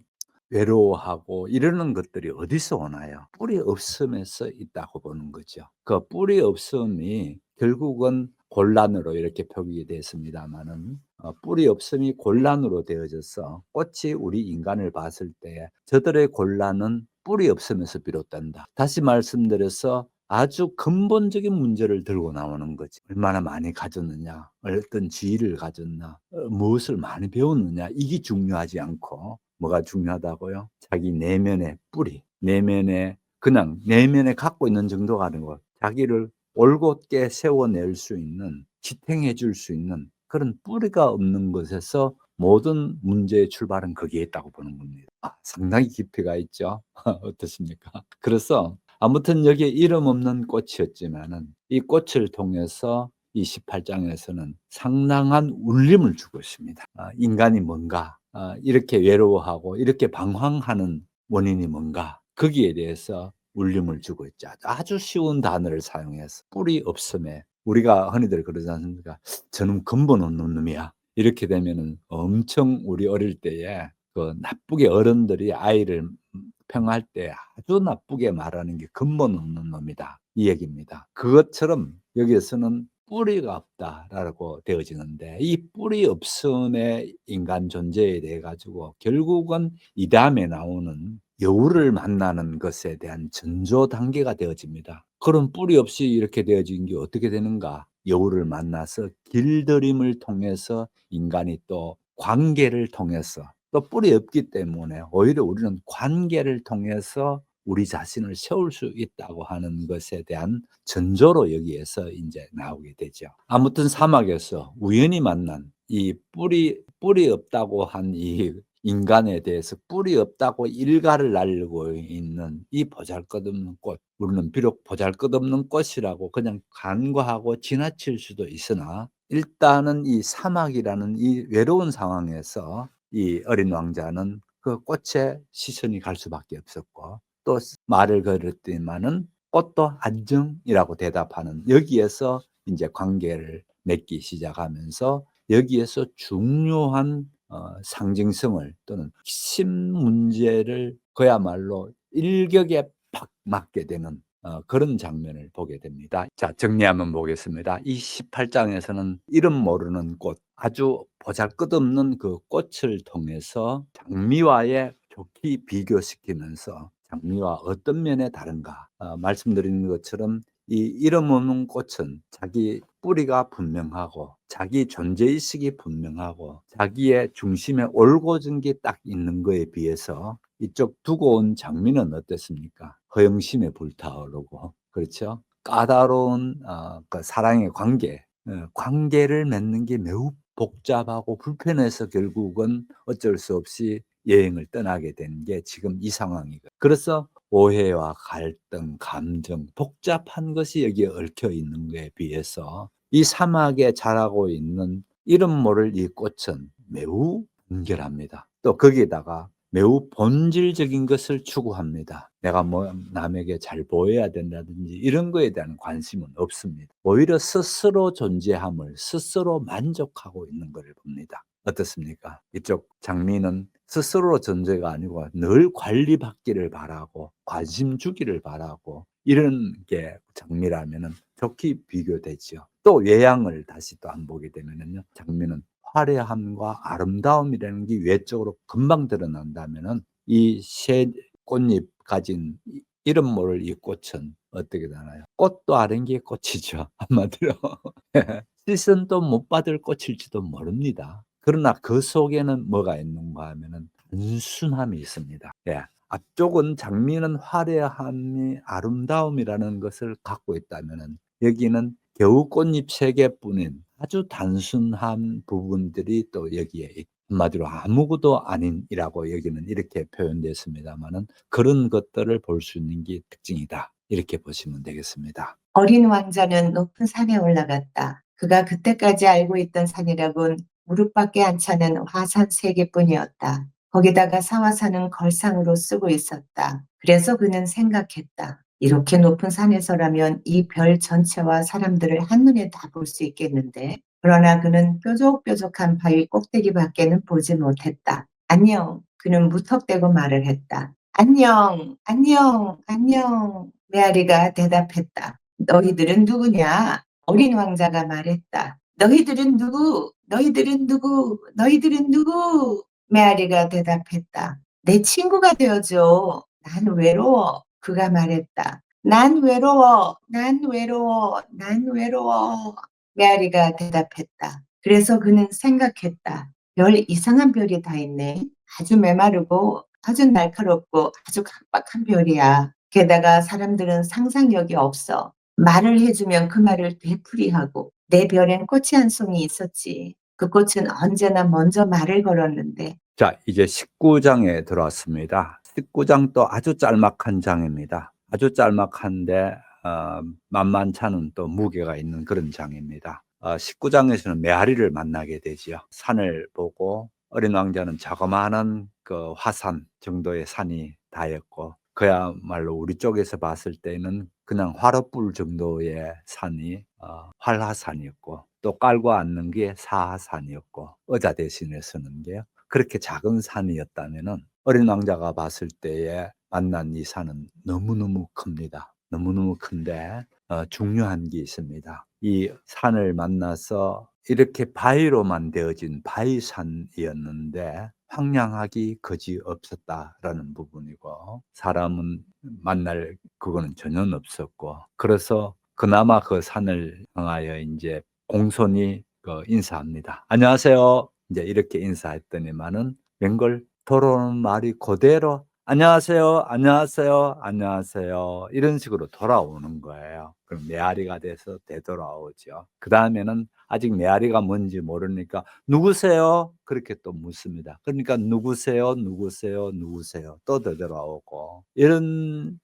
외로워하고 이러는 것들이 어디서 오나요? 뿌리 없음에서 있다고 보는 거죠. 그 뿌리 없음이 결국은 곤란으로 이렇게 표기가 됐습니다마는 뿌리 없음이 곤란으로 되어져서 꽃이 우리 인간을 봤을 때 저들의 곤란은 뿌리 없음에서 비롯된다. 다시 말씀드려서 아주 근본적인 문제를 들고 나오는 거지. 얼마나 많이 가졌느냐, 어떤 지위를 가졌나, 무엇을 많이 배웠느냐, 이게 중요하지 않고 뭐가 중요하다고요? 자기 내면의 뿌리, 내면에 그냥 내면에 갖고 있는 정도가 아니고 자기를 올곧게 세워낼 수 있는, 지탱해 줄 수 있는 그런 뿌리가 없는 것에서 모든 문제의 출발은 거기에 있다고 보는 겁니다. 상당히 깊이가 있죠. 어떻습니까? 그래서 아무튼 여기에 이름 없는 꽃이었지만은 이 꽃을 통해서 이 18장에서는 상당한 울림을 주고 있습니다. 인간이 뭔가, 이렇게 외로워하고 이렇게 방황하는 원인이 뭔가, 거기에 대해서 울림을 주고 있죠. 아주 쉬운 단어를 사용해서 뿌리 없음에 우리가 흔히들 그러지 않습니까? 저놈 근본 없는 놈이야. 이렇게 되면은 엄청 우리 어릴 때에 그 나쁘게 어른들이 아이를 평할 때 아주 나쁘게 말하는 게 근본 없는 놈이다. 이 얘기입니다. 그것처럼 여기에서는 뿌리가 없다라고 되어지는데 이 뿌리 없음의 인간 존재에 대해 가지고 결국은 이 다음에 나오는 여우를 만나는 것에 대한 전조 단계가 되어집니다. 그럼 뿌리 없이 이렇게 되어진 게 어떻게 되는가? 여우를 만나서 길들임을 통해서 인간이 또 관계를 통해서 또 뿌리 없기 때문에 오히려 우리는 관계를 통해서 우리 자신을 세울 수 있다고 하는 것에 대한 전조로 여기에서 이제 나오게 되죠. 아무튼 사막에서 우연히 만난 이 뿌리 없다고 한 이 인간에 대해서 뿌리 없다고 일가를 날리고 있는 이 보잘것없는 꽃. 우리는 비록 보잘것없는 꽃이라고 그냥 간과하고 지나칠 수도 있으나 일단은 이 사막이라는 이 외로운 상황에서 이 어린 왕자는 그 꽃에 시선이 갈 수밖에 없었고 또 말을 걸었더니만은 꽃도 안정이라고 대답하는 여기에서 이제 관계를 맺기 시작하면서 여기에서 중요한 상징성을 또는 핵심 문제를 그야말로 일격에 팍 맞게 되는 그런 장면을 보게 됩니다. 자, 정리 한번 보겠습니다. 이 18장에서는 이름 모르는 꽃, 아주 보잘것없는 그 꽃을 통해서 장미와의 좋게 비교시키면서 장미와 어떤 면에 다른가 말씀드리는 것처럼 이 이름 없는 꽃은 자기 뿌리가 분명하고 자기 존재의식이 분명하고 자기의 중심에 올곧은 게 딱 있는 거에 비해서 이쪽 두고 온 장미는 어땠습니까? 허영심에 불타오르고 그렇죠? 까다로운 그 사랑의 관계, 관계를 맺는 게 매우 복잡하고 불편해서 결국은 어쩔 수 없이 여행을 떠나게 된 게 지금 이 상황이거든요. 그래서 오해와 갈등, 감정, 복잡한 것이 여기에 얽혀 있는 거에 비해서 이 사막에 자라고 있는 이름 모를 이 꽃은 매우 순결합니다. 또 거기에다가 매우 본질적인 것을 추구합니다. 내가 뭐 남에게 잘 보여야 된다든지 이런 거에 대한 관심은 없습니다. 오히려 스스로 존재함을 스스로 만족하고 있는 것을 봅니다. 어떻습니까? 이쪽 장미는 스스로 존재가 아니고 늘 관리받기를 바라고 관심 주기를 바라고 이런 게 장미라면은 좋게 비교되지요. 또 외양을 다시 또 한번 보게 되면은요. 장미는 화려함과 아름다움이라는 게 외적으로 금방 드러난다면은 이 새 꽃잎 가진 이름 모를 이 꽃은 어떻게 되나요? 꽃도 아닌 게 꽃이죠. 한마디로. 시선도 못 받을 꽃일지도 모릅니다. 그러나 그 속에는 뭐가 있는가 하면은 단순함이 있습니다. 예. 앞쪽은 장미는 화려함이 아름다움이라는 것을 갖고 있다면은 여기는 겨우 꽃잎 3 개뿐인 아주 단순한 부분들이 또 여기에 한마디로 아무것도 아닌이라고 여기는 이렇게 표현됐습니다마는 그런 것들을 볼 수 있는 게 특징이다. 이렇게 보시면 되겠습니다. 어린 왕자는 높은 산에 올라갔다. 그가 그때까지 알고 있던 산이라곤 무릎밖에 안 차는 화산 3개뿐이었다. 거기다가 사화산은 걸상으로 쓰고 있었다. 그래서 그는 생각했다. 이렇게 높은 산에서라면 이 별 전체와 사람들을 한눈에 다 볼 수 있겠는데. 그러나 그는 뾰족뾰족한 바위 꼭대기밖에는 보지 못했다. 안녕. 그는 무턱대고 말을 했다. 안녕, 안녕, 안녕. 메아리가 대답했다. 너희들은 누구냐? 어린 왕자가 말했다. 너희들은 누구? 너희들은 누구? 너희들은 누구? 메아리가 대답했다. 내 친구가 되어줘. 난 외로워. 그가 말했다. 난 외로워. 난 외로워. 난 외로워. 메아리가 대답했다. 그래서 그는 생각했다. 별 이상한 별이 다 있네. 아주 메마르고 아주 날카롭고 아주 각박한 별이야. 게다가 사람들은 상상력이 없어. 말을 해주면 그 말을 되풀이하고 내 별엔 꽃이 한 송이 있었지. 그 꽃은 언제나 먼저 말을 걸었는데 자, 이제 19장에 들어왔습니다. 19장도 아주 짤막한 장입니다. 아주 짤막한데 만만치 않은 또 무게가 있는 그런 장입니다. 19장에서는 메아리를 만나게 되지요. 산을 보고 어린 왕자는 자그마한 그 화산 정도의 산이 다였고 그야말로 우리 쪽에서 봤을 때는 그냥 화롯불 정도의 산이 활화산이었고 또 깔고 앉는 게 사하산이었고 의자 대신에 서는 게요. 그렇게 작은 산이었다면은 어린 왕자가 봤을 때에 만난 이 산은 너무너무 큽니다. 너무너무 큰데 중요한 게 있습니다. 이 산을 만나서 이렇게 바위로만 되어진 바위산이었는데 황량하기 그지없었다라는 부분이고 사람은 만날 그거는 전혀 없었고 그래서 그나마 그 산을 향하여 이제 공손히 인사합니다. 안녕하세요. 이제 이렇게 인사했더니만은 웬걸 돌아오는 말이 그대로 안녕하세요, 안녕하세요, 안녕하세요 이런 식으로 돌아오는 거예요. 그럼 메아리가 돼서 되돌아오죠. 그 다음에는 아직 메아리가 뭔지 모르니까 누구세요? 그렇게 또 묻습니다. 그러니까 누구세요, 누구세요, 누구세요 또 되돌아오고 이런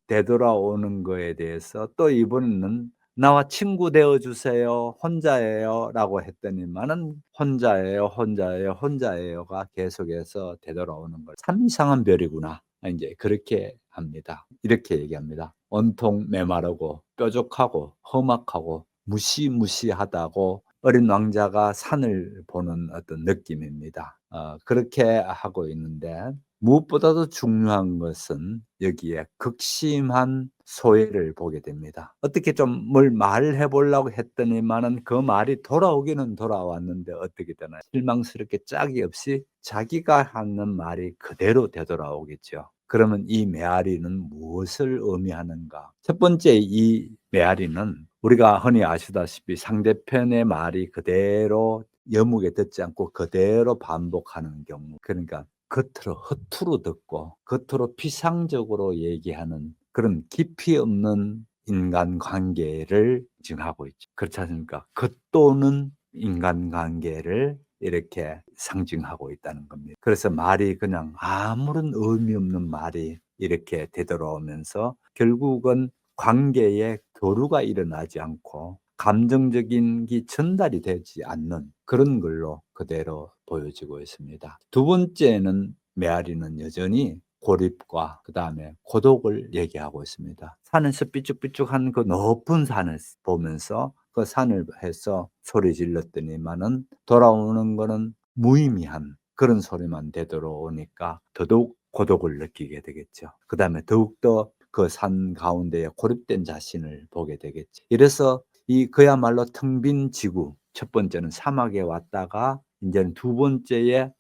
되돌아오는 거에 대해서 또 이번에는 나와 친구 되어 주세요. 혼자예요. 라고 했더니만은 혼자예요, 혼자예요, 혼자예요가 계속해서 되돌아오는 걸 참 이상한 별이구나. 이제 그렇게 합니다. 이렇게 얘기합니다. 온통 메마르고 뾰족하고 험악하고 무시무시하다고 어린 왕자가 산을 보는 어떤 느낌입니다. 그렇게 하고 있는데 무엇보다도 중요한 것은 여기에 극심한 소외를 보게 됩니다. 어떻게 좀 뭘 말을 해보려고 했더니만은 그 말이 돌아오기는 돌아왔는데 어떻게 되나요? 실망스럽게 짝이 없이 자기가 하는 말이 그대로 되돌아오겠죠. 그러면 이 메아리는 무엇을 의미하는가? 첫 번째 이 메아리는 우리가 흔히 아시다시피 상대편의 말이 그대로 여묵에 듣지 않고 그대로 반복하는 경우 그러니까 겉으로 허투루 듣고 겉으로 피상적으로 얘기하는 그런 깊이 없는 인간관계를 지칭하고 있죠. 그렇지 않습니까? 겉도는 인간관계를 이렇게 상징하고 있다는 겁니다. 그래서 말이 그냥 아무런 의미 없는 말이 이렇게 되돌아오면서 결국은 관계에 교류가 일어나지 않고 감정적인 게 전달이 되지 않는 그런 걸로 그대로 보여지고 있습니다. 두 번째는 메아리는 여전히 고립과 그다음에 고독을 얘기하고 있습니다. 산에서 삐쭉삐쭉한 그 높은 산을 보면서 그 산을 해서 소리 질렀더니만은 돌아오는 거는 무의미한 그런 소리만 되돌아오니까 더더욱 고독을 느끼게 되겠죠. 그다음에 더욱더 그 산 가운데에 고립된 자신을 보게 되겠죠. 이래서 그야말로 텅 빈 지구, 첫 번째는 사막에 왔다가 이제는 두 번째에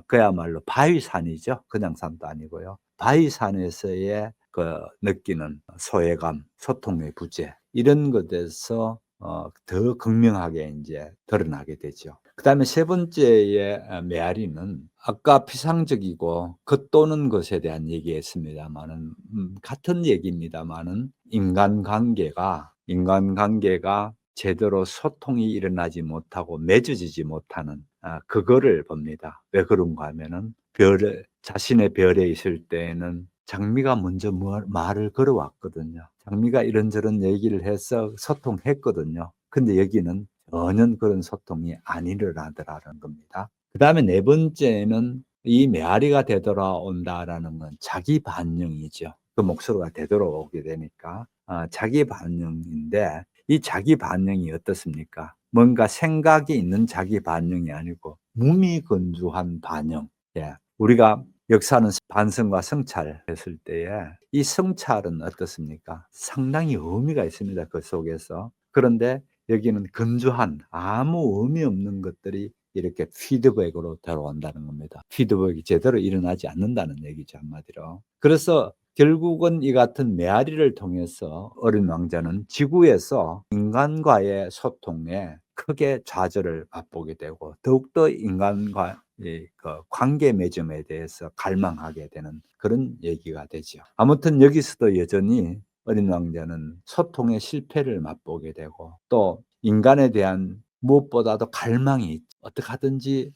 그야말로 바위산이죠. 그냥 산도 아니고요. 바위산에서의 그 느끼는 소외감, 소통의 부재 이런 것에서 더 극명하게 이제 드러나게 되죠. 그다음에 세 번째의 메아리는 아까 피상적이고 겉도는 것에 대한 얘기했습니다마는 같은 얘기입니다마는 인간관계가 제대로 소통이 일어나지 못하고 맺어지지 못하는 그거를 봅니다. 왜 그런가 하면은 자신의 별에 있을 때에는 장미가 먼저 말을 걸어왔거든요. 장미가 이런저런 얘기를 해서 소통했거든요. 근데 여기는 전혀 그런 소통이 안 일어나더라는 겁니다. 그다음에 네 번째는 이 메아리가 되돌아온다라는 건 자기 반영이죠. 그 목소리가 되돌아오게 되니까 자기 반영인데 이 자기 반영이 어떻습니까? 뭔가 생각이 있는 자기 반영이 아니고 무미건조한 반영. 예. 우리가 역사는 반성과 성찰했을 때에 이 성찰은 어떻습니까? 상당히 의미가 있습니다. 그 속에서. 그런데 여기는 건조한 아무 의미 없는 것들이 이렇게 피드백으로 들어온다는 겁니다. 피드백이 제대로 일어나지 않는다는 얘기죠, 한마디로. 그래서 결국은 이 같은 메아리를 통해서 어린 왕자는 지구에서 인간과의 소통에 크게 좌절을 맛보게 되고 더욱더 인간과 그 관계 맺음에 대해서 갈망하게 되는 그런 얘기가 되죠. 아무튼 여기서도 여전히 어린 왕자는 소통의 실패를 맛보게 되고 또 인간에 대한 무엇보다도 갈망이 어떻게 하든지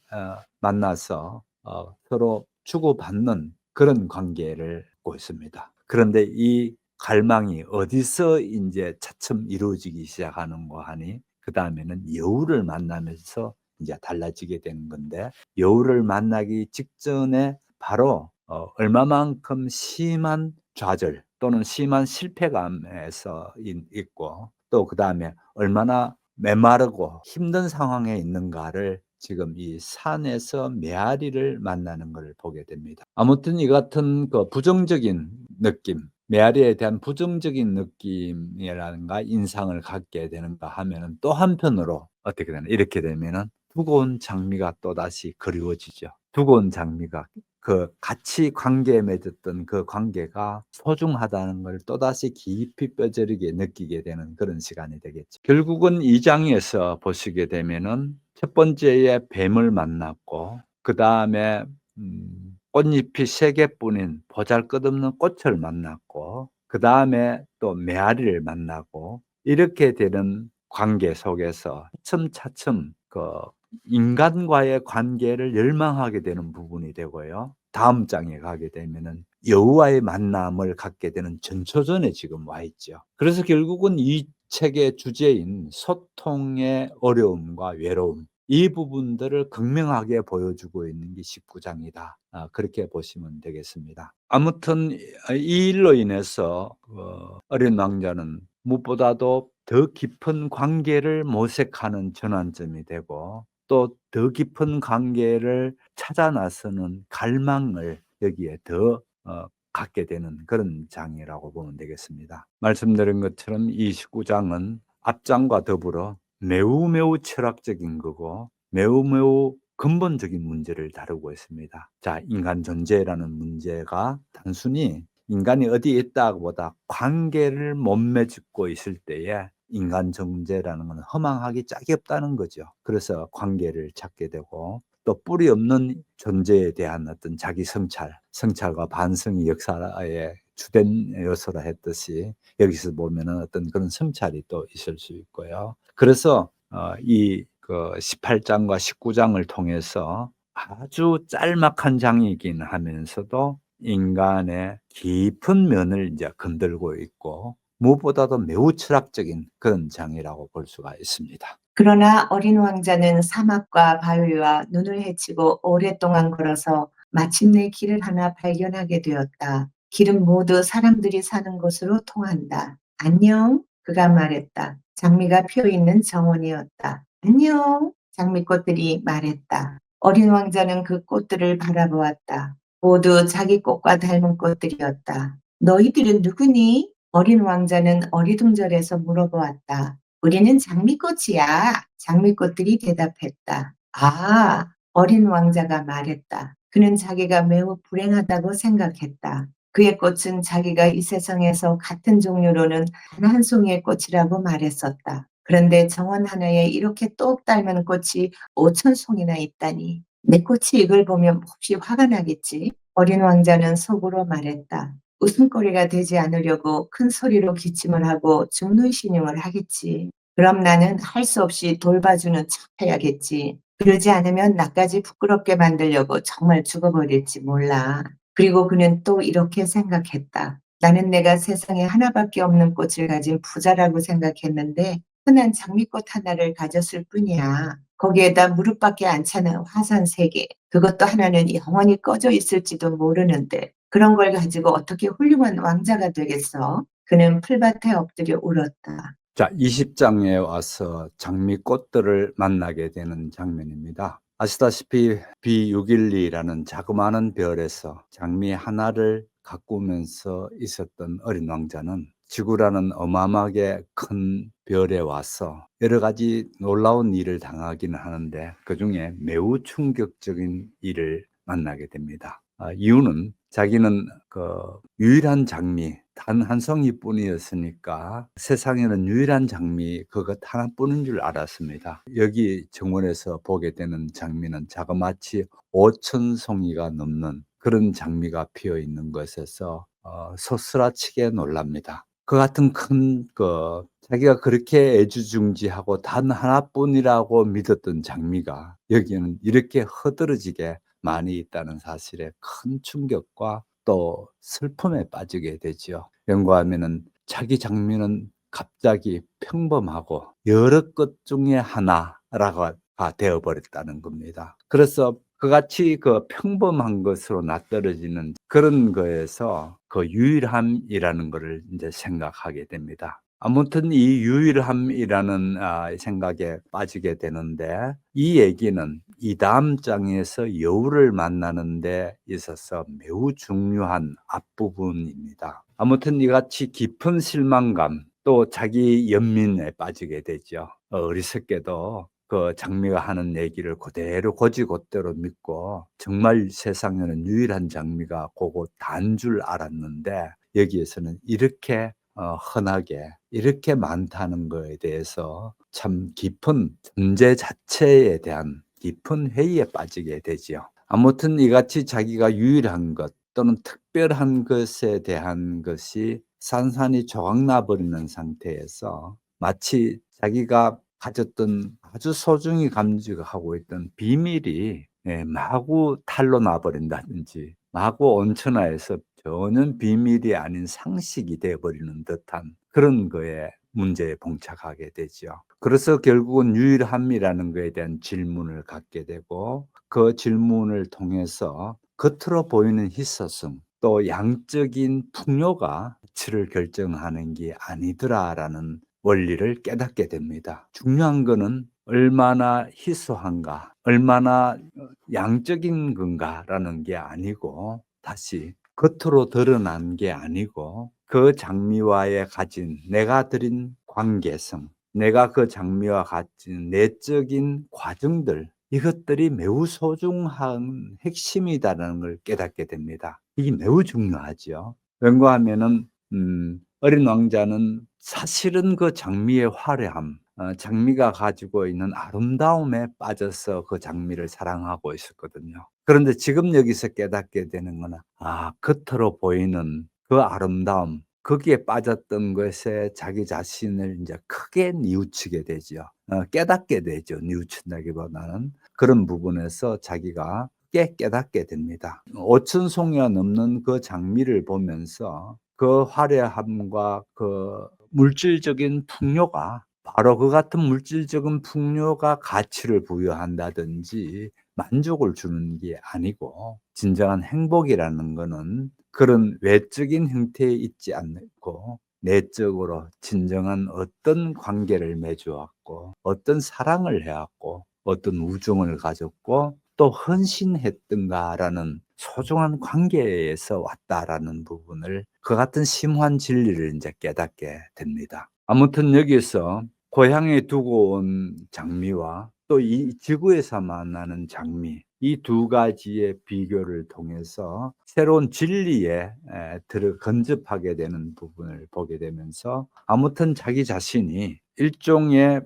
만나서 서로 주고받는 그런 관계를 갖고 있습니다. 그런데 이 갈망이 어디서 이제 차츰 이루어지기 시작하는가 하니 그 다음에는 여우를 만나면서 이제 달라지게 되는 건데 여우를 만나기 직전에 바로 얼마만큼 심한 좌절 또는 심한 실패감에서 있고 또 그 다음에 얼마나 메마르고 힘든 상황에 있는가를 지금 이 산에서 메아리를 만나는 걸 보게 됩니다. 아무튼 이 같은 그 부정적인 느낌, 메아리에 대한 부정적인 느낌이라든가 인상을 갖게 되는가 하면은 또 한편으로 어떻게 되나 이렇게 되면은 두고 장미가 또다시 그리워지죠. 두고 장미가 그 같이 관계에 맺었던 그 관계가 소중하다는 걸 또다시 깊이 뼈저리게 느끼게 되는 그런 시간이 되겠죠. 결국은 이 장에서 보시게 되면은 첫 번째에 뱀을 만났고 그다음에 꽃잎이 3개뿐인 보잘것없는 꽃을 만났고 그다음에 또 메아리를 만나고 이렇게 되는 관계 속에서 차츰차츰 그 인간과의 관계를 열망하게 되는 부분이 되고요. 다음 장에 가게 되면은 여우와의 만남을 갖게 되는 전초전에 지금 와 있죠. 그래서 결국은 이 책의 주제인 소통의 어려움과 외로움 이 부분들을 극명하게 보여주고 있는 게 19장이다. 그렇게 보시면 되겠습니다. 아무튼 이 일로 인해서 어린 왕자는 무엇보다도 더 깊은 관계를 모색하는 전환점이 되고 또 더 깊은 관계를 찾아 나서는 갈망을 여기에 더 갖게 되는 그런 장이라고 보면 되겠습니다. 말씀드린 것처럼 이 19장은 앞장과 더불어 매우 철학적인 거고 매우 근본적인 문제를 다루고 있습니다. 자, 인간 존재라는 문제가 단순히 인간이 어디에 있다보다 관계를 못 맺고 있을 때에 인간 존재라는 건 허망하기 짝이 없다는 거죠. 그래서 관계를 찾게 되고 또 뿌리 없는 존재에 대한 어떤 자기 성찰과 반성이 역사의 주된 요소라 했듯이 여기서 보면은 어떤 그런 성찰이 또 있을 수 있고요. 그래서 이 18장과 19장을 통해서 아주 짤막한 장이긴 하면서도 인간의 깊은 면을 이제 건들고 있고 무엇보다도 매우 철학적인 그런 장이라고 볼 수가 있습니다. 그러나 어린 왕자는 사막과 바위와 눈을 헤치고 오랫동안 걸어서 마침내 길을 하나 발견하게 되었다. 길은 모두 사람들이 사는 곳으로 통한다. 안녕, 그가 말했다. 장미가 피어 있는 정원이었다. 안녕, 장미꽃들이 말했다. 어린 왕자는 그 꽃들을 바라보았다. 모두 자기 꽃과 닮은 꽃들이었다. 너희들은 누구니? 어린 왕자는 어리둥절해서 물어보았다. 우리는 장미꽃이야. 장미꽃들이 대답했다. 아, 어린 왕자가 말했다. 그는 자기가 매우 불행하다고 생각했다. 그의 꽃은 자기가 이 세상에서 같은 종류로는 단 한 송이의 꽃이라고 말했었다. 그런데 정원 하나에 이렇게 똑 닮은 꽃이 5,000송이나 있다니. 내 꽃이 이걸 보면 몹시 화가 나겠지. 어린 왕자는 속으로 말했다. 웃음거리가 되지 않으려고 큰 소리로 기침을 하고 죽는 신용을 하겠지. 그럼 나는 할 수 없이 돌봐주는 척 해야겠지. 그러지 않으면 나까지 부끄럽게 만들려고 정말 죽어버릴지 몰라. 그리고 그는 또 이렇게 생각했다. 나는 내가 세상에 하나밖에 없는 꽃을 가진 부자라고 생각했는데 흔한 장미꽃 하나를 가졌을 뿐이야. 거기에다 무릎밖에 안 차는 화산 3개. 그것도 하나는 영원히 꺼져 있을지도 모르는데 그런 걸 가지고 어떻게 훌륭한 왕자가 되겠어? 그는 풀밭에 엎드려 울었다. 자, 20장에 와서 장미꽃들을 만나게 되는 장면입니다. 아시다시피 B612라는 자그마한 별에서 장미 하나를 가꾸면서 있었던 어린 왕자는 지구라는 어마어마하게 큰 별에 와서 여러 가지 놀라운 일을 당하기는 하는데 그중에 매우 충격적인 일을 만나게 됩니다. 이유는 자기는 그 유일한 장미 단 한 송이뿐이었으니까 세상에는 유일한 장미 그것 하나뿐인 줄 알았습니다. 여기 정원에서 보게 되는 장미는 자그마치 5,000송이가 넘는 그런 장미가 피어 있는 것에서 소스라치게 놀랍니다. 그 같은 큰 자기가 그렇게 애지중지하고 단 하나뿐이라고 믿었던 장미가 여기에는 이렇게 허드러지게 많이 있다는 사실에 큰 충격과 또 슬픔에 빠지게 되죠. 연구하면은 자기 장미는 갑자기 평범하고 여러 것 중에 하나라고 되어버렸다는 겁니다. 그래서 그같이 그 평범한 것으로 낯떨어지는 그런 거에서 그 유일함이라는 것을 이제 생각하게 됩니다. 아무튼 이 유일함이라는 생각에 빠지게 되는데 이 얘기는 이 다음 장에서 여우를 만나는 데 있어서 매우 중요한 앞부분입니다. 아무튼 이같이 깊은 실망감 또 자기 연민에 빠지게 되죠. 어리석게도 그 장미가 하는 얘기를 그대로 곧이곧대로 믿고 정말 세상에는 유일한 장미가 그거 단 줄 알았는데 여기에서는 이렇게 흔하게 이렇게 많다는 거에 대해서 참 깊은 존재 자체에 대한 깊은 회의에 빠지게 되지요. 아무튼 이같이 자기가 유일한 것 또는 특별한 것에 대한 것이 산산이 조각나 버리는 상태에서 마치 자기가 가졌던 아주 소중히 감지하고 있던 비밀이 마구 탄로 나버린다든지 마구 온천하에서 전혀 비밀이 아닌 상식이 되어버리는 듯한 그런 거에 문제에 봉착하게 되죠. 그래서 결국은 유일함이라는 것에 대한 질문을 갖게 되고 그 질문을 통해서 겉으로 보이는 희소성 또 양적인 풍요가 가치를 결정하는 게 아니더라라는 원리를 깨닫게 됩니다. 중요한 거는 얼마나 희소한가, 얼마나 양적인 건가라는 게 아니고 다시 겉으로 드러난 게 아니고 그 장미와의 가진 내가 드린 관계성, 내가 그 장미와 가진 내적인 과정들 이것들이 매우 소중한 핵심이다라는 걸 깨닫게 됩니다. 이게 매우 중요하죠. 왜냐하면은 어린 왕자는 사실은 그 장미의 화려함, 장미가 가지고 있는 아름다움에 빠져서 그 장미를 사랑하고 있었거든요. 그런데 지금 여기서 깨닫게 되는 거는 겉으로 보이는 그 아름다움, 거기에 빠졌던 것에 자기 자신을 이제 크게 뉘우치게 되죠. 깨닫게 되죠. 뉘우친다기보다는 그런 부분에서 자기가 깨닫게 됩니다. 5,000송이가 넘는 그 장미를 보면서 그 화려함과 그 물질적인 풍요가 바로 그 같은 물질적인 풍요가 가치를 부여한다든지 만족을 주는 게 아니고 진정한 행복이라는 거는 그런 외적인 형태에 있지 않고 내적으로 진정한 어떤 관계를 맺어왔고 어떤 사랑을 해왔고 어떤 우정을 가졌고 또 헌신했던가라는 소중한 관계에서 왔다라는 부분을 그 같은 심오한 진리를 이제 깨닫게 됩니다. 아무튼 여기서 고향에 두고 온 장미와 또 이 지구에서 만나는 장미, 이 두 가지의 비교를 통해서 새로운 진리에 건접하게 되는 부분을 보게 되면서 아무튼 자기 자신이 일종의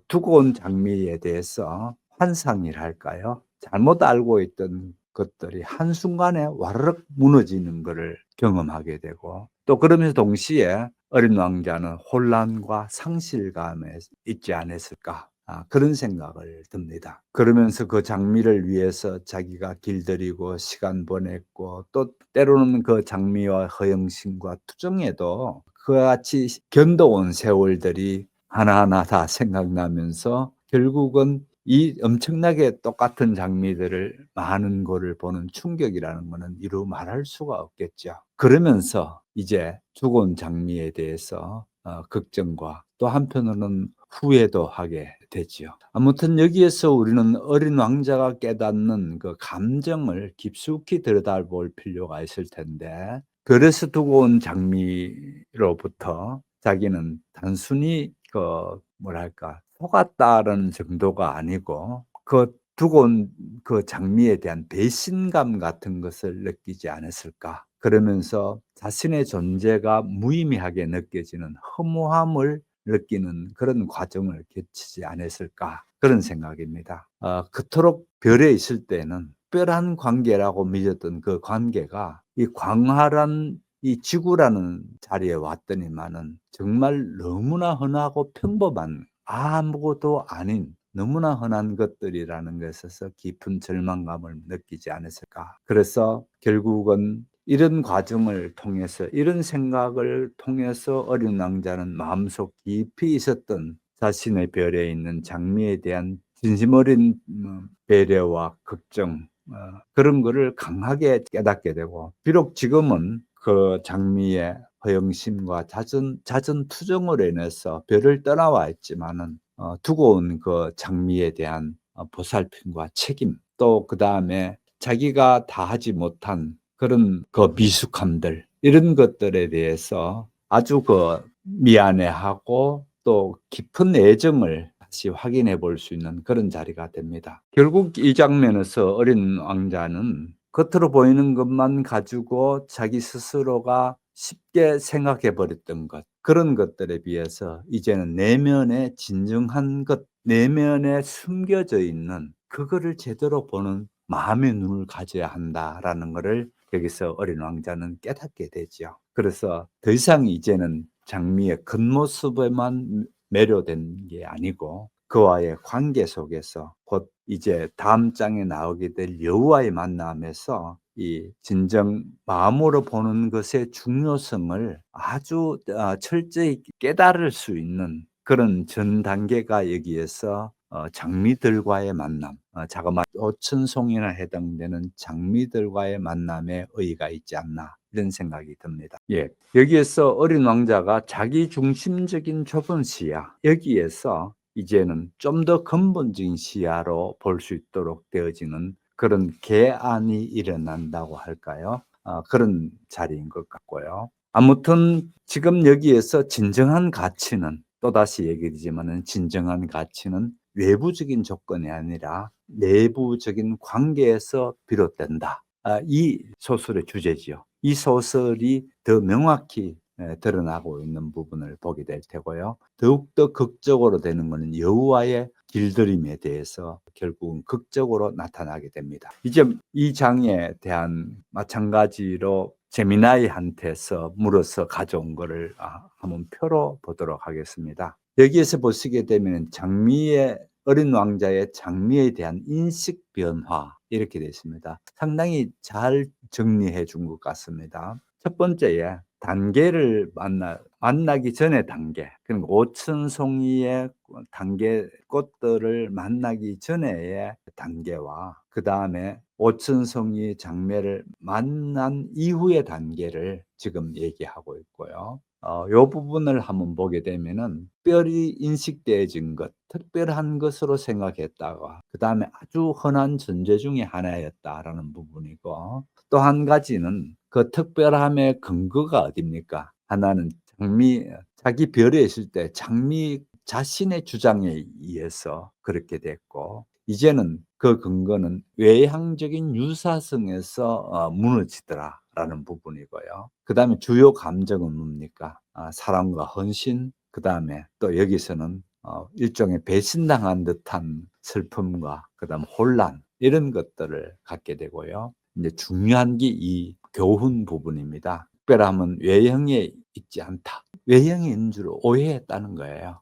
두고 온 장미에 대해서 환상이랄까요? 잘못 알고 있던 것들이 한순간에 와르륵 무너지는 것을 경험하게 되고, 또 그러면서 동시에 어린 왕자는 혼란과 상실감에 있지 않았을까, 그런 생각을 듭니다. 그러면서 그 장미를 위해서 자기가 길들이고 시간 보냈고, 또 때로는 그 장미와 허영심과 투정에도 그와 같이 견뎌온 세월들이 하나하나 다 생각나면서 결국은 이 엄청나게 똑같은 장미들을 많은 거를 보는 충격이라는 거는 이루 말할 수가 없겠죠. 그러면서 이제 죽은 장미에 대해서 걱정과 또 한편으로는 후회도 하게 되지요. 아무튼 여기에서 우리는 어린 왕자가 깨닫는 그 감정을 깊숙이 들여다볼 필요가 있을 텐데, 그래서 두고 온 장미로부터 자기는 단순히 뭐랄까, 속았다라는 정도가 아니고 그 두고 온 그 장미에 대한 배신감 같은 것을 느끼지 않았을까. 그러면서 자신의 존재가 무의미하게 느껴지는 허무함을 느끼는 그런 과정을 거치지 않았을까, 그런 생각입니다. 그토록 별에 있을 때는 특별한 관계라고 믿었던 그 관계가 이 광활한 이 지구라는 자리에 왔더니만은 정말 너무나 흔하고 평범한, 아무것도 아닌 너무나 흔한 것들이라는 것에서 깊은 절망감을 느끼지 않았을까. 그래서 결국은 이런 과정을 통해서, 이런 생각을 통해서 어린 왕자는 마음속 깊이 있었던 자신의 별에 있는 장미에 대한 진심 어린 배려와 걱정, 그런 거를 강하게 깨닫게 되고, 비록 지금은 그 장미의 허영심과 잦은 투정으로 인해서 별을 떠나와 있지만은 두고 온 그 장미에 대한 보살핌과 책임, 또 그다음에 자기가 다 하지 못한 그런 그 미숙함들, 이런 것들에 대해서 아주 미안해하고 또 깊은 애정을 다시 확인해 볼 수 있는 그런 자리가 됩니다. 결국 이 장면에서 어린 왕자는 겉으로 보이는 것만 가지고 자기 스스로가 쉽게 생각해 버렸던 것, 그런 것들에 비해서 이제는 내면에 진정한 것, 내면에 숨겨져 있는 그거를 제대로 보는 마음의 눈을 가져야 한다라는 것을 여기서 어린 왕자는 깨닫게 되죠. 그래서 더 이상 이제는 장미의 겉모습에만 매료된 게 아니고 그와의 관계 속에서 곧 이제 다음 장에 나오게 될 여호와의 만남에서 이 진정 마음으로 보는 것의 중요성을 아주 철저히 깨달을 수 있는 그런 전 단계가 여기에서 장미들과의 만남, 자그마한 5천 송이나 해당되는 장미들과의 만남에 의의가 있지 않나, 이런 생각이 듭니다. 예, 여기에서 어린 왕자가 자기 중심적인 좁은 시야, 여기에서 이제는 좀 더 근본적인 시야로 볼 수 있도록 되어지는 그런 개안이 일어난다고 할까요? 그런 자리인 것 같고요. 아무튼 지금 여기에서 진정한 가치는, 또다시 얘기드리지만은 진정한 가치는 외부적인 조건이 아니라 내부적인 관계에서 비롯된다. 이 소설의 주제지요. 이 소설이 더 명확히 드러나고 있는 부분을 보게 될 테고요. 더욱더 극적으로 되는 것은 여호와의 길들임에 대해서 결국은 극적으로 나타나게 됩니다. 이제 이 장에 대한 마찬가지로 제미나이한테서 물어서 가져온 것을 한번 표로 보도록 하겠습니다. 여기에서 보시게 되면 어린 왕자의 장미에 대한 인식 변화, 이렇게 되어 있습니다. 상당히 잘 정리해 준 것 같습니다. 첫 번째에 단계를 만나기 전의 단계, 그러니까 5천 송이의 단계, 꽃들을 만나기 전의 단계와 그 다음에 5천 송이 장미를 만난 이후의 단계를 지금 얘기하고 있고요. 요 부분을 한번 보게 되면은 특별히 인식되어진 것, 특별한 것으로 생각했다가 그다음에 아주 흔한 존재 중에 하나였다라는 부분이고, 또 한 가지는 그 특별함의 근거가 어딥니까? 하나는 자기 별에 있을 때 장미 자신의 주장에 의해서 그렇게 됐고, 이제는 그 근거는 외향적인 유사성에서 무너지더라라는 부분이고요. 그다음에 주요 감정은 뭡니까? 사랑과 헌신, 그다음에 또 여기서는 일종의 배신당한 듯한 슬픔과 그다음 혼란, 이런 것들을 갖게 되고요. 이제 중요한 게 이 교훈 부분입니다. 특별함은 외형에 있지 않다. 외형에 있는 줄 오해했다는 거예요.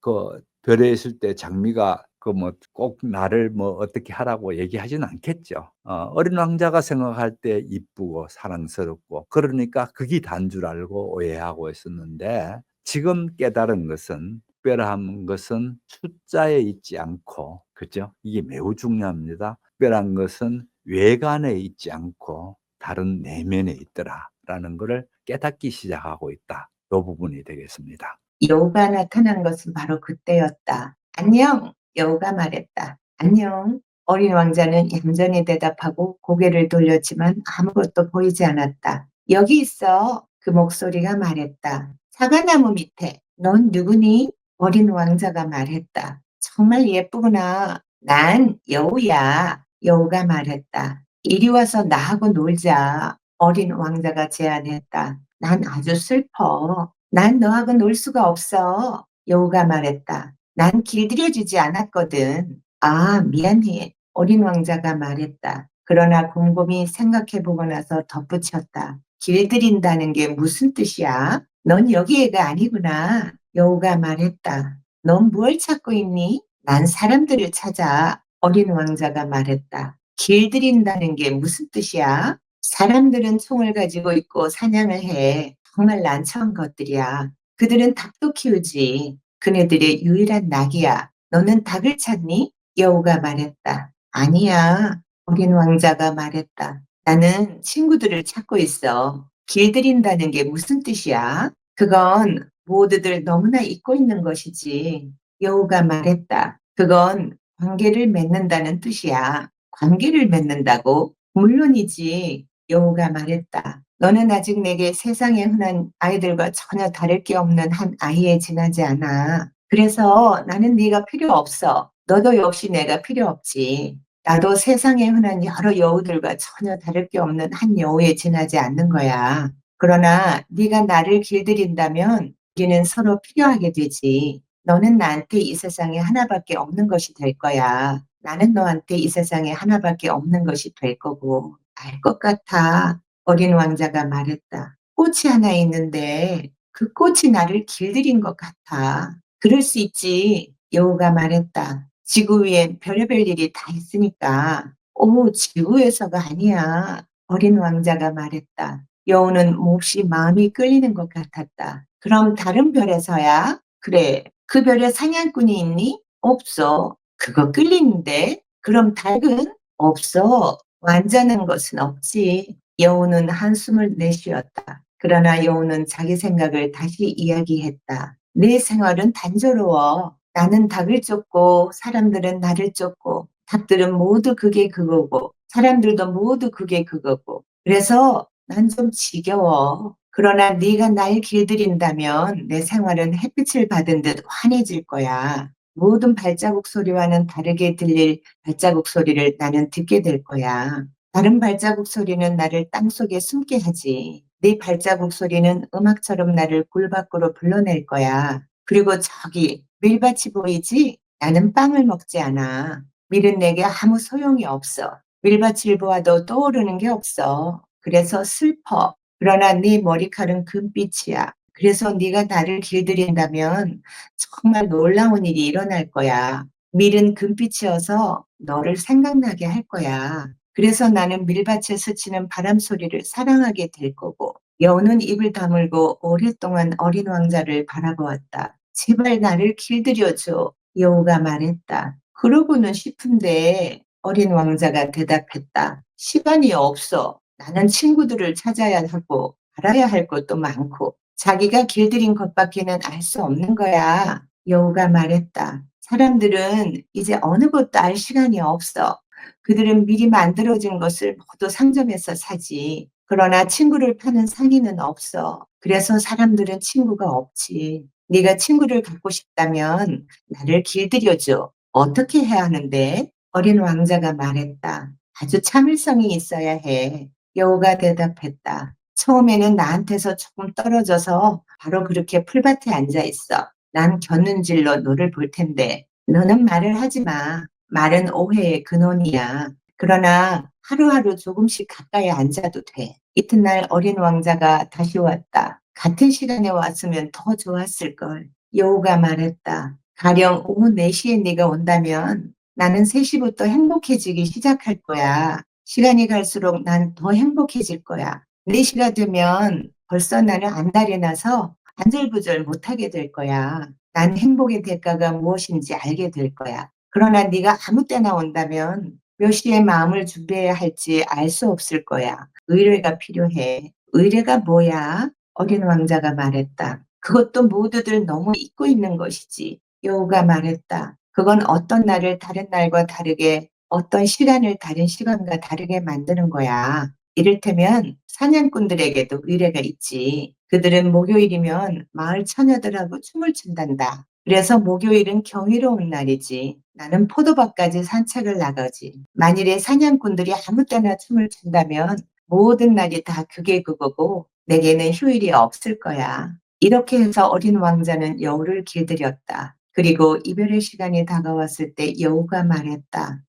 그 별에 있을 때 장미가 그 꼭 나를 어떻게 하라고 얘기하지는 않겠죠. 어린 왕자가 생각할 때 이쁘고 사랑스럽고, 그러니까 그게 다인 줄 알고 오해하고 있었는데, 지금 깨달은 것은, 특별한 것은 숫자에 있지 않고, 그죠? 이게 매우 중요합니다. 특별한 것은 외관에 있지 않고 다른 내면에 있더라라는 것을 깨닫기 시작하고 있다. 이 부분이 되겠습니다. 여우가 나타난 것은 바로 그때였다. 안녕! 여우가 말했다. 안녕. 어린 왕자는 얌전히 대답하고 고개를 돌렸지만 아무것도 보이지 않았다. 여기 있어. 그 목소리가 말했다. 사과나무 밑에. 넌 누구니? 어린 왕자가 말했다. 정말 예쁘구나. 난 여우야. 여우가 말했다. 이리 와서 나하고 놀자. 어린 왕자가 제안했다. 난 아주 슬퍼. 난 너하고 놀 수가 없어. 여우가 말했다. 난 길들여주지 않았거든. 아, 미안해. 어린 왕자가 말했다. 그러나 곰곰이 생각해보고 나서 덧붙였다. 길들인다는 게 무슨 뜻이야? 넌 여기 애가 아니구나. 여우가 말했다. 넌 뭘 찾고 있니? 난 사람들을 찾아. 어린 왕자가 말했다. 길들인다는 게 무슨 뜻이야? 사람들은 총을 가지고 있고 사냥을 해. 정말 난처한 것들이야. 그들은 닭도 키우지. 그네들의 유일한 낙이야. 너는 닭을 찾니? 여우가 말했다. 아니야. 어린 왕자가 말했다. 나는 친구들을 찾고 있어. 길들인다는 게 무슨 뜻이야? 그건 모두들 너무나 잊고 있는 것이지. 여우가 말했다. 그건 관계를 맺는다는 뜻이야. 관계를 맺는다고? 물론이지. 여우가 말했다. 너는 아직 내게 세상에 흔한 아이들과 전혀 다를 게 없는 한 아이에 지나지 않아. 그래서 나는 네가 필요 없어. 너도 역시 내가 필요 없지. 나도 세상에 흔한 여러 여우들과 전혀 다를 게 없는 한 여우에 지나지 않는 거야. 그러나 네가 나를 길들인다면 우리는 서로 필요하게 되지. 너는 나한테 이 세상에 하나밖에 없는 것이 될 거야. 나는 너한테 이 세상에 하나밖에 없는 것이 될 거고. 알 것 같아. 어린 왕자가 말했다. 꽃이 하나 있는데 그 꽃이 나를 길들인 것 같아. 그럴 수 있지. 여우가 말했다. 지구 위엔 별의별 일이 다 있으니까. 오, 지구에서가 아니야. 어린 왕자가 말했다. 여우는 몹시 마음이 끌리는 것 같았다. 그럼 다른 별에서야? 그래. 그 별에 사냥꾼이 있니? 없어. 그거 끌리는데? 그럼 닭은? 없어. 완전한 것은 없지. 여우는 한숨을 내쉬었다. 그러나 여우는 자기 생각을 다시 이야기했다. 내 생활은 단조로워. 나는 닭을 쫓고 사람들은 나를 쫓고 닭들은 모두 그게 그거고 사람들도 모두 그게 그거고 그래서 난 좀 지겨워. 그러나 네가 날 길들인다면 내 생활은 햇빛을 받은 듯 환해질 거야. 모든 발자국 소리와는 다르게 들릴 발자국 소리를 나는 듣게 될 거야. 다른 발자국 소리는 나를 땅속에 숨게 하지. 네 발자국 소리는 음악처럼 나를 굴 밖으로 불러낼 거야. 그리고 저기 밀밭이 보이지? 나는 빵을 먹지 않아. 밀은 내게 아무 소용이 없어. 밀밭을 보아도 떠오르는 게 없어. 그래서 슬퍼. 그러나 네 머리칼은 금빛이야. 그래서 네가 나를 길들인다면 정말 놀라운 일이 일어날 거야. 밀은 금빛이어서 너를 생각나게 할 거야. 그래서 나는 밀밭에 스치는 바람 소리를 사랑하게 될 거고, 여우는 입을 다물고 오랫동안 어린 왕자를 바라보았다. 제발 나를 길들여줘. 여우가 말했다. 그러고는 싶은데 어린 왕자가 대답했다. 시간이 없어. 나는 친구들을 찾아야 하고 알아야 할 것도 많고 자기가 길들인 것밖에는 알 수 없는 거야. 여우가 말했다. 사람들은 이제 어느 것도 알 시간이 없어. 그들은 미리 만들어진 것을 모두 상점에서 사지. 그러나 친구를 파는 상인은 없어. 그래서 사람들은 친구가 없지. 네가 친구를 갖고 싶다면 나를 길들여줘. 어떻게 해야 하는데? 어린 왕자가 말했다. 아주 참을성이 있어야 해. 여우가 대답했다. 처음에는 나한테서 조금 떨어져서 바로 그렇게 풀밭에 앉아 있어. 난 겨눈질로 너를 볼 텐데 너는 말을 하지 마. 말은 오해의 근원이야. 그러나 하루하루 조금씩 가까이 앉아도 돼. 이튿날 어린 왕자가 다시 왔다. 같은 시간에 왔으면 더 좋았을 걸. 여우가 말했다. 가령 오후 4시에 네가 온다면 나는 3시부터 행복해지기 시작할 거야. 시간이 갈수록 난 더 행복해질 거야. 4시가 되면 벌써 나는 안달이 나서 안절부절 못하게 될 거야. 난 행복의 대가가 무엇인지 알게 될 거야. 그러나 네가 아무 때나 온다면 몇 시에 마음을 준비해야 할지 알 수 없을 거야. 의뢰가 필요해. 의뢰가 뭐야? 어린 왕자가 말했다. 그것도 모두들 너무 잊고 있는 것이지. 여우가 말했다. 그건 어떤 날을 다른 날과 다르게, 어떤 시간을 다른 시간과 다르게 만드는 거야. 이를테면 사냥꾼들에게도 의뢰가 있지. 그들은 목요일이면 마을 처녀들하고 춤을 춘단다. 그래서 목요일은 경이로운 날이지. 나는 포도밭까지 산책을 나가지. 만일에 사냥꾼들이 아무 때나 춤을 춘다면 모든 날이 다 그게 그거고 내게는 휴일이 없을 거야. 이렇게 해서 어린 왕자는 여우를 길들였다. 그리고 이별의 시간이 다가왔을 때 여우가 말했다.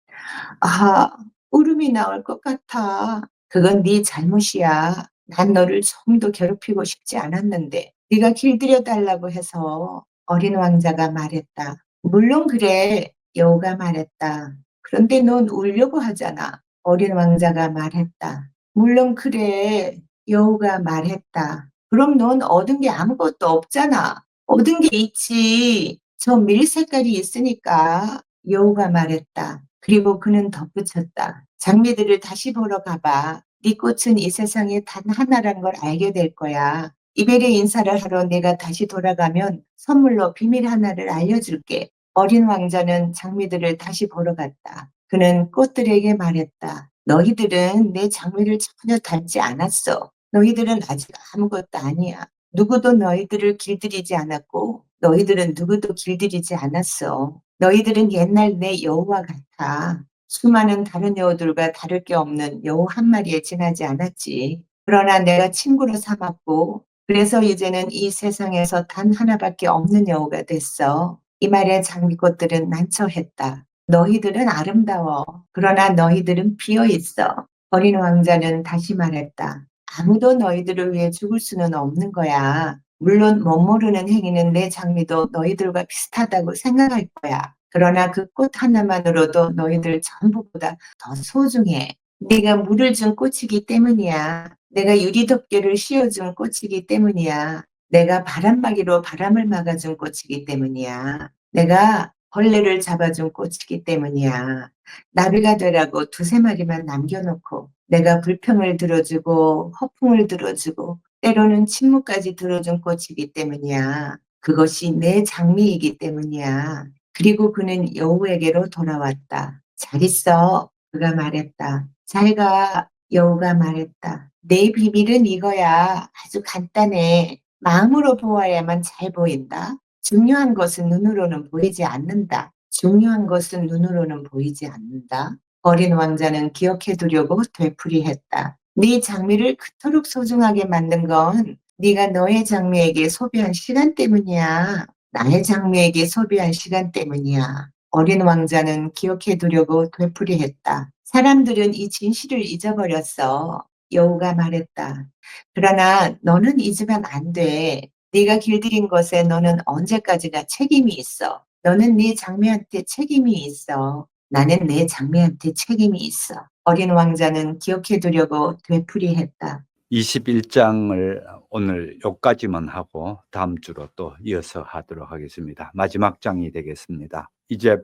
아, 울음이 나올 것 같아. 그건 네 잘못이야. 난 너를 좀 더 괴롭히고 싶지 않았는데 네가 길들여 달라고 해서. 어린 왕자가 말했다. 물론 그래. 여우가 말했다. 그런데 넌 울려고 하잖아. 어린 왕자가 말했다. 물론 그래. 여우가 말했다. 그럼 넌 얻은 게 아무것도 없잖아. 얻은 게 있지. 저 밀 색깔이 있으니까. 여우가 말했다. 그리고 그는 덧붙였다. 장미들을 다시 보러 가봐. 네 꽃은 이 세상에 단 하나란 걸 알게 될 거야. 이별의 인사를 하러 내가 다시 돌아가면 선물로 비밀 하나를 알려줄게. 어린 왕자는 장미들을 다시 보러 갔다. 그는 꽃들에게 말했다. 너희들은 내 장미를 전혀 닮지 않았어. 너희들은 아직 아무것도 아니야. 누구도 너희들을 길들이지 않았고 너희들은 누구도 길들이지 않았어. 너희들은 옛날 내 여우와 같아. 수많은 다른 여우들과 다를 게 없는 여우 한 마리에 지나지 않았지. 그러나 내가 친구로 삼았고 그래서 이제는 이 세상에서 단 하나밖에 없는 여우가 됐어. 이 말에 장미꽃들은 난처했다. 너희들은 아름다워. 그러나 너희들은 비어 있어. 어린 왕자는 다시 말했다. 아무도 너희들을 위해 죽을 수는 없는 거야. 물론 못 모르는 행위는 내 장미도 너희들과 비슷하다고 생각할 거야. 그러나 그 꽃 하나만으로도 너희들 전부보다 더 소중해. 내가 물을 준 꽃이기 때문이야. 내가 유리덮개를 씌워준 꽃이기 때문이야. 내가 바람막이로 바람을 막아준 꽃이기 때문이야. 내가 벌레를 잡아준 꽃이기 때문이야. 나비가 되라고 2~3마리만 남겨놓고 내가 불평을 들어주고 허풍을 들어주고 때로는 침묵까지 들어준 꽃이기 때문이야. 그것이 내 장미이기 때문이야. 그리고 그는 여우에게로 돌아왔다. 잘 있어. 그가 말했다. 잘 가. 여우가 말했다. 내 비밀은 이거야. 아주 간단해. 마음으로 보아야만 잘 보인다. 중요한 것은 눈으로는 보이지 않는다. 중요한 것은 눈으로는 보이지 않는다. 어린 왕자는 기억해 두려고 되풀이했다. 네 장미를 그토록 소중하게 만든 건 네가 너의 장미에게 소비한 시간 때문이야. 나의 장미에게 소비한 시간 때문이야. 어린 왕자는 기억해 두려고 되풀이했다. 사람들은 이 진실을 잊어버렸어. 여우가 말했다. 그러나 너는 잊으면 안 돼. 네가 길들인 것에 너는 언제까지나 책임이 있어. 너는 네 장미한테 책임이 있어. 나는 내 장미한테 책임이 있어. 어린 왕자는 기억해 두려고 되풀이했다. 21장을 오늘 여기까지만 하고 다음 주로 또 이어서 하도록 하겠습니다. 마지막 장이 되겠습니다. 이제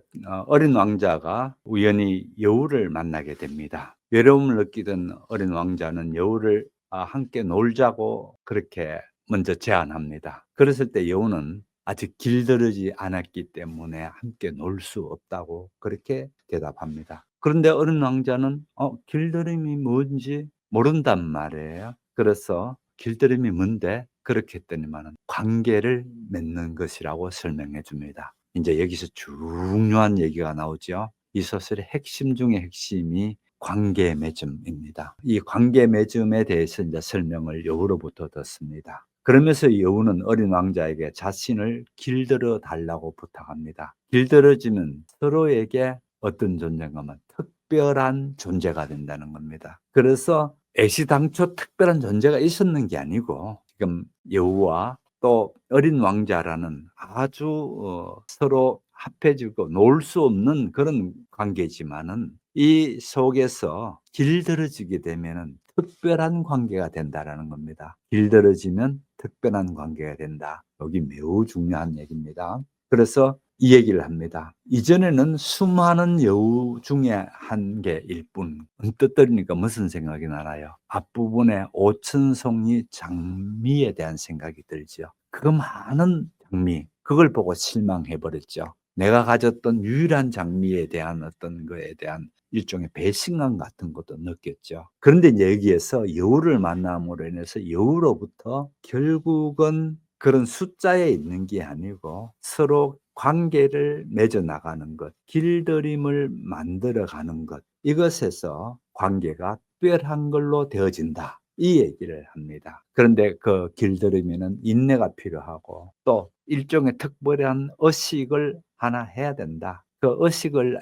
어린 왕자가 우연히 여우를 만나게 됩니다. 외로움을 느끼던 어린 왕자는 여우를 함께 놀자고 그렇게 먼저 제안합니다. 그랬을 때 여우는 아직 길들이지 않았기 때문에 함께 놀 수 없다고 그렇게 대답합니다. 그런데 어린 왕자는 길들임이 뭔지 모른단 말이에요. 그래서 길들임이 뭔데? 그렇게 했더니만은 관계를 맺는 것이라고 설명해 줍니다. 이제 여기서 중요한 얘기가 나오죠. 이 소설의 핵심 중의 핵심이 관계 맺음입니다. 이 관계 맺음에 대해서 이제 설명을 여우로부터 듣습니다. 그러면서 여우는 어린 왕자에게 자신을 길들여 달라고 부탁합니다. 길들여지면 서로에게 어떤 존재인가 하면 특별한 존재가 된다는 겁니다. 그래서 애시당초 특별한 존재가 있었는 게 아니고 지금 여우와 또 어린 왕자라는 아주 서로 합해지고 놓을 수 없는 그런 관계지만은 이 속에서 길들여지게 되면은 특별한 관계가 된다라는 겁니다. 길들여지면 특별한 관계가 된다. 여기 매우 중요한 얘기입니다. 그래서 이 얘기를 합니다. 이전에는 수많은 여우 중에 한 개일 뿐. 언뜻 들으니까 무슨 생각이 나나요? 앞부분에 오천송이 장미에 대한 생각이 들죠. 그 많은 장미, 그걸 보고 실망해 버렸죠. 내가 가졌던 유일한 장미에 대한 어떤 거에 대한 일종의 배신감 같은 것도 느꼈죠. 그런데 이제 여기에서 여우를 만남으로 인해서 여우로부터 결국은 그런 숫자에 있는 게 아니고 서로 관계를 맺어 나가는 것, 길들임을 만들어 가는 것, 이것에서 관계가 특별한 걸로 되어진다. 이 얘기를 합니다. 그런데 그 길들이면은 인내가 필요하고 또 일종의 특별한 의식을 하나 해야 된다. 그 의식을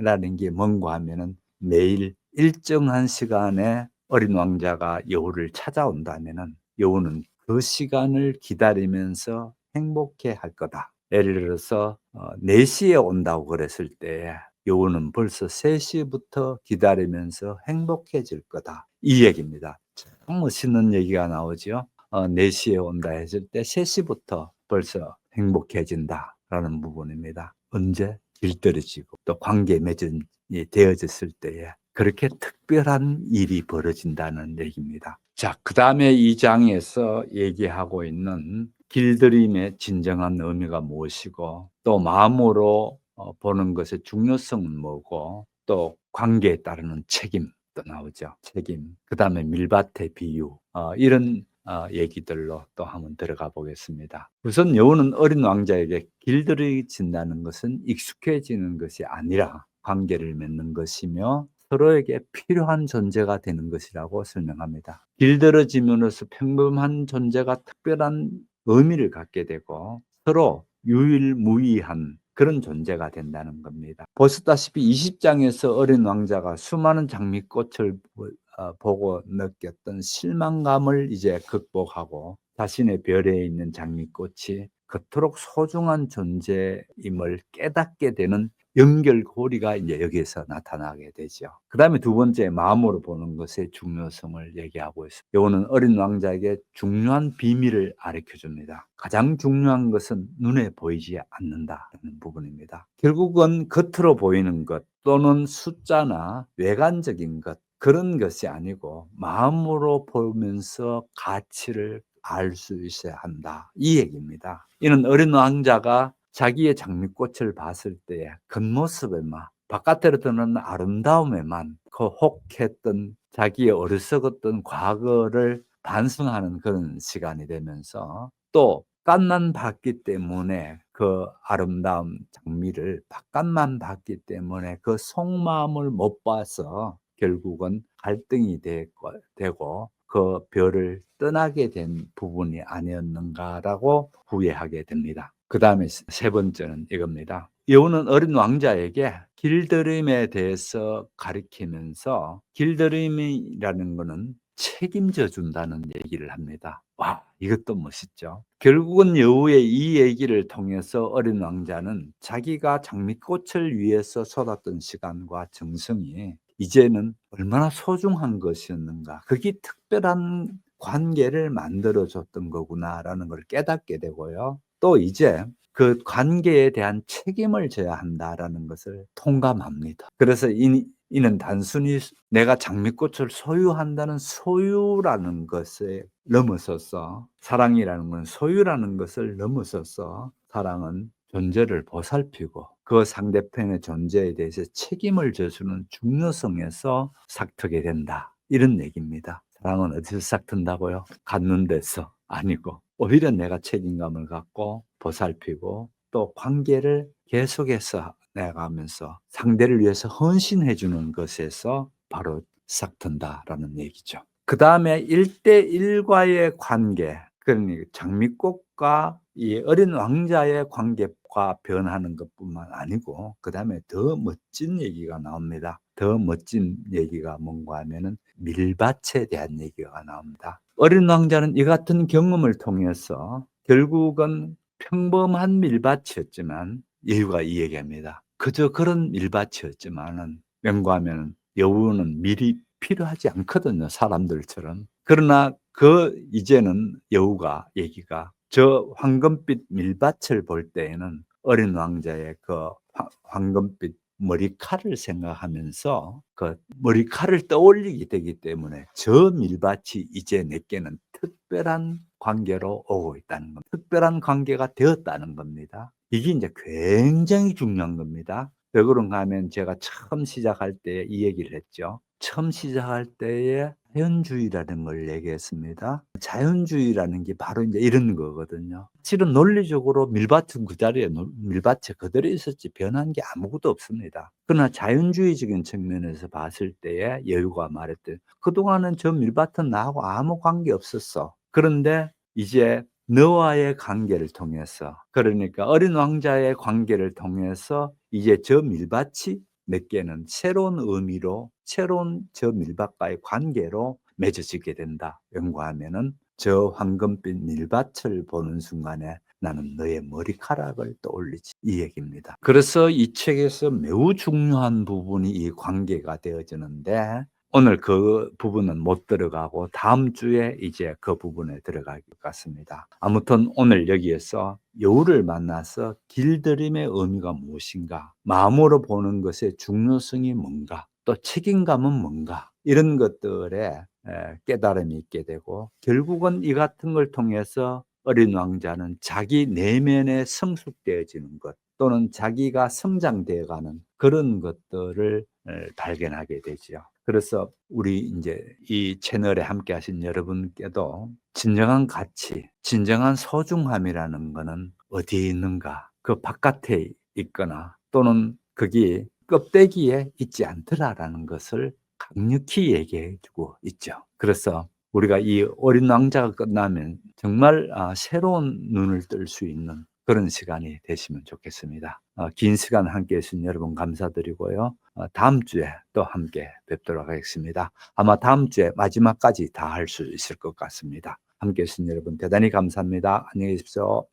라는 게 뭔가 하면은 매일 일정한 시간에 어린 왕자가 여우를 찾아온다면은 여우는 그 시간을 기다리면서 행복해 할 거다. 예를 들어서 4시에 온다고 그랬을 때 여우는 벌써 3시부터 기다리면서 행복해질 거다. 이 얘기입니다. 참 멋있는 얘기가 나오죠. 4시에 온다 했을 때 3시부터 벌써 행복해진다라는 부분입니다. 언제? 길들여지고 또 관계 맺음이 되어졌을 때에 그렇게 특별한 일이 벌어진다는 얘기입니다. 자, 그 다음에 이 장에서 얘기하고 있는 길들임의 진정한 의미가 무엇이고 또 마음으로 보는 것의 중요성은 뭐고 또 관계에 따르는 책임도 나오죠. 책임. 그 다음에 밀밭의 비유. 이런 얘기들로 또 한번 들어가 보겠습니다. 우선 여우는 어린 왕자에게 길들여진다는 것은 익숙해지는 것이 아니라 관계를 맺는 것이며 서로에게 필요한 존재가 되는 것이라고 설명합니다. 길들여짐으로써 평범한 존재가 특별한 의미를 갖게 되고 서로 유일무이한 그런 존재가 된다는 겁니다. 보셨다시피 20장에서 어린 왕자가 수많은 장미꽃을 보고 느꼈던 실망감을 이제 극복하고 자신의 별에 있는 장미꽃이 그토록 소중한 존재임을 깨닫게 되는 연결고리가 이제 여기에서 나타나게 되죠. 그 다음에 두 번째, 마음으로 보는 것의 중요성을 얘기하고 있습니다. 요거는 어린 왕자에게 중요한 비밀을 가르쳐 줍니다. 가장 중요한 것은 눈에 보이지 않는다는 부분입니다. 결국은 겉으로 보이는 것 또는 숫자나 외관적인 것, 그런 것이 아니고 마음으로 보면서 가치를 알 수 있어야 한다. 이 얘기입니다. 이는 어린 왕자가 자기의 장미꽃을 봤을 때의 겉모습에만, 바깥으로 드러나는 아름다움에만 그 혹했던 자기의 어리석었던 과거를 반성하는 그런 시간이 되면서 또 바깥만 봤기 때문에 그 아름다운 장미를 바깥만 봤기 때문에 그 속마음을 못 봐서 결국은 갈등이 되고 그 별을 떠나게 된 부분이 아니었는가라고 후회하게 됩니다. 그 다음에 세 번째는 이겁니다. 여우는 어린 왕자에게 길들임에 대해서 가리키면서 길들임이라는 것은 책임져 준다는 얘기를 합니다. 와, 이것도 멋있죠. 결국은 여우의 이 얘기를 통해서 어린 왕자는 자기가 장미꽃을 위해서 쏟았던 시간과 정성이 이제는 얼마나 소중한 것이었는가, 그게 특별한 관계를 만들어줬던 거구나라는 걸 깨닫게 되고요. 또 이제 그 관계에 대한 책임을 져야 한다라는 것을 통감합니다. 그래서 이는 단순히 내가 장미꽃을 소유한다는 소유라는 것에 넘어서서, 사랑이라는 건 소유라는 것을 넘어서서 사랑은 존재를 보살피고 그 상대편의 존재에 대해서 책임을 져주는 중요성에서 싹트게 된다, 이런 얘기입니다. 사랑은 어디서 싹튼다고요? 갖는 데서 아니고, 오히려 내가 책임감을 갖고 보살피고 또 관계를 계속해서 내가면서 상대를 위해서 헌신해 주는 것에서 바로 싹튼다라는 얘기죠. 그 다음에 1대1과의 관계, 그러니 장미꽃과 이 어린 왕자의 관계가 변하는 것뿐만 아니고, 그 다음에 더 멋진 얘기가 나옵니다. 더 멋진 얘기가 뭔가 하면은 밀밭에 대한 얘기가 나옵니다. 어린 왕자는 이 같은 경험을 통해서 결국은 평범한 밀밭이었지만, 여우가 이 얘기합니다. 그저 그런 밀밭이었지만은 명구하면 여우는 밀이 필요하지 않거든요, 사람들처럼. 그러나 이제는 여우가 얘기가 저 황금빛 밀밭을 볼 때에는 어린 왕자의 그 황금빛 머리칼을 생각하면서 그 머리칼을 떠올리게 되기 때문에 저 밀밭이 이제 내게는 특별한 관계로 오고 있다는 겁니다. 특별한 관계가 되었다는 겁니다. 이게 이제 굉장히 중요한 겁니다. 왜 그런가 하면 제가 처음 시작할 때 이 얘기를 했죠. 처음 시작할 때에 자연주의라는 걸 얘기했습니다. 자연주의라는 게 바로 이제 이런 거거든요. 실은 논리적으로 밀밭은 그 자리에 밀밭에 그대로 있었지 변한 게 아무것도 없습니다. 그러나 자연주의적인 측면에서 봤을 때에 여유가 말했듯 그동안은 저 밀밭은 나하고 아무 관계 없었어. 그런데 이제 너와의 관계를 통해서, 그러니까 어린 왕자의 관계를 통해서 이제 저 밀밭이 내게는 새로운 의미로, 새로운 저 밀밭과의 관계로 맺어지게 된다. 연구하면은 저 황금빛 밀밭을 보는 순간에 나는 너의 머리카락을 떠올리지, 이 얘기입니다. 그래서 이 책에서 매우 중요한 부분이 이 관계가 되어지는데, 오늘 그 부분은 못 들어가고 다음 주에 이제 그 부분에 들어갈 것 같습니다. 아무튼 오늘 여기에서 여우를 만나서 길들임의 의미가 무엇인가, 마음으로 보는 것의 중요성이 뭔가, 또 책임감은 뭔가, 이런 것들에 깨달음이 있게 되고, 결국은 이 같은 걸 통해서 어린 왕자는 자기 내면에 성숙되어지는 것, 또는 자기가 성장되어가는 그런 것들을 발견하게 되죠. 그래서 우리 이제 이 채널에 함께 하신 여러분께도 진정한 가치, 진정한 소중함이라는 거는 어디에 있는가, 그 바깥에 있거나 또는 그게 껍데기에 있지 않더라라는 것을 강력히 얘기해 주고 있죠. 그래서 우리가 이 어린 왕자가 끝나면 정말 새로운 눈을 뜰 수 있는 그런 시간이 되시면 좋겠습니다. 긴 시간 함께 해주신 여러분 감사드리고요. 다음 주에 또 함께 뵙도록 하겠습니다. 아마 다음 주에 마지막까지 다 할 수 있을 것 같습니다. 함께 해주신 여러분 대단히 감사합니다. 안녕히 계십시오.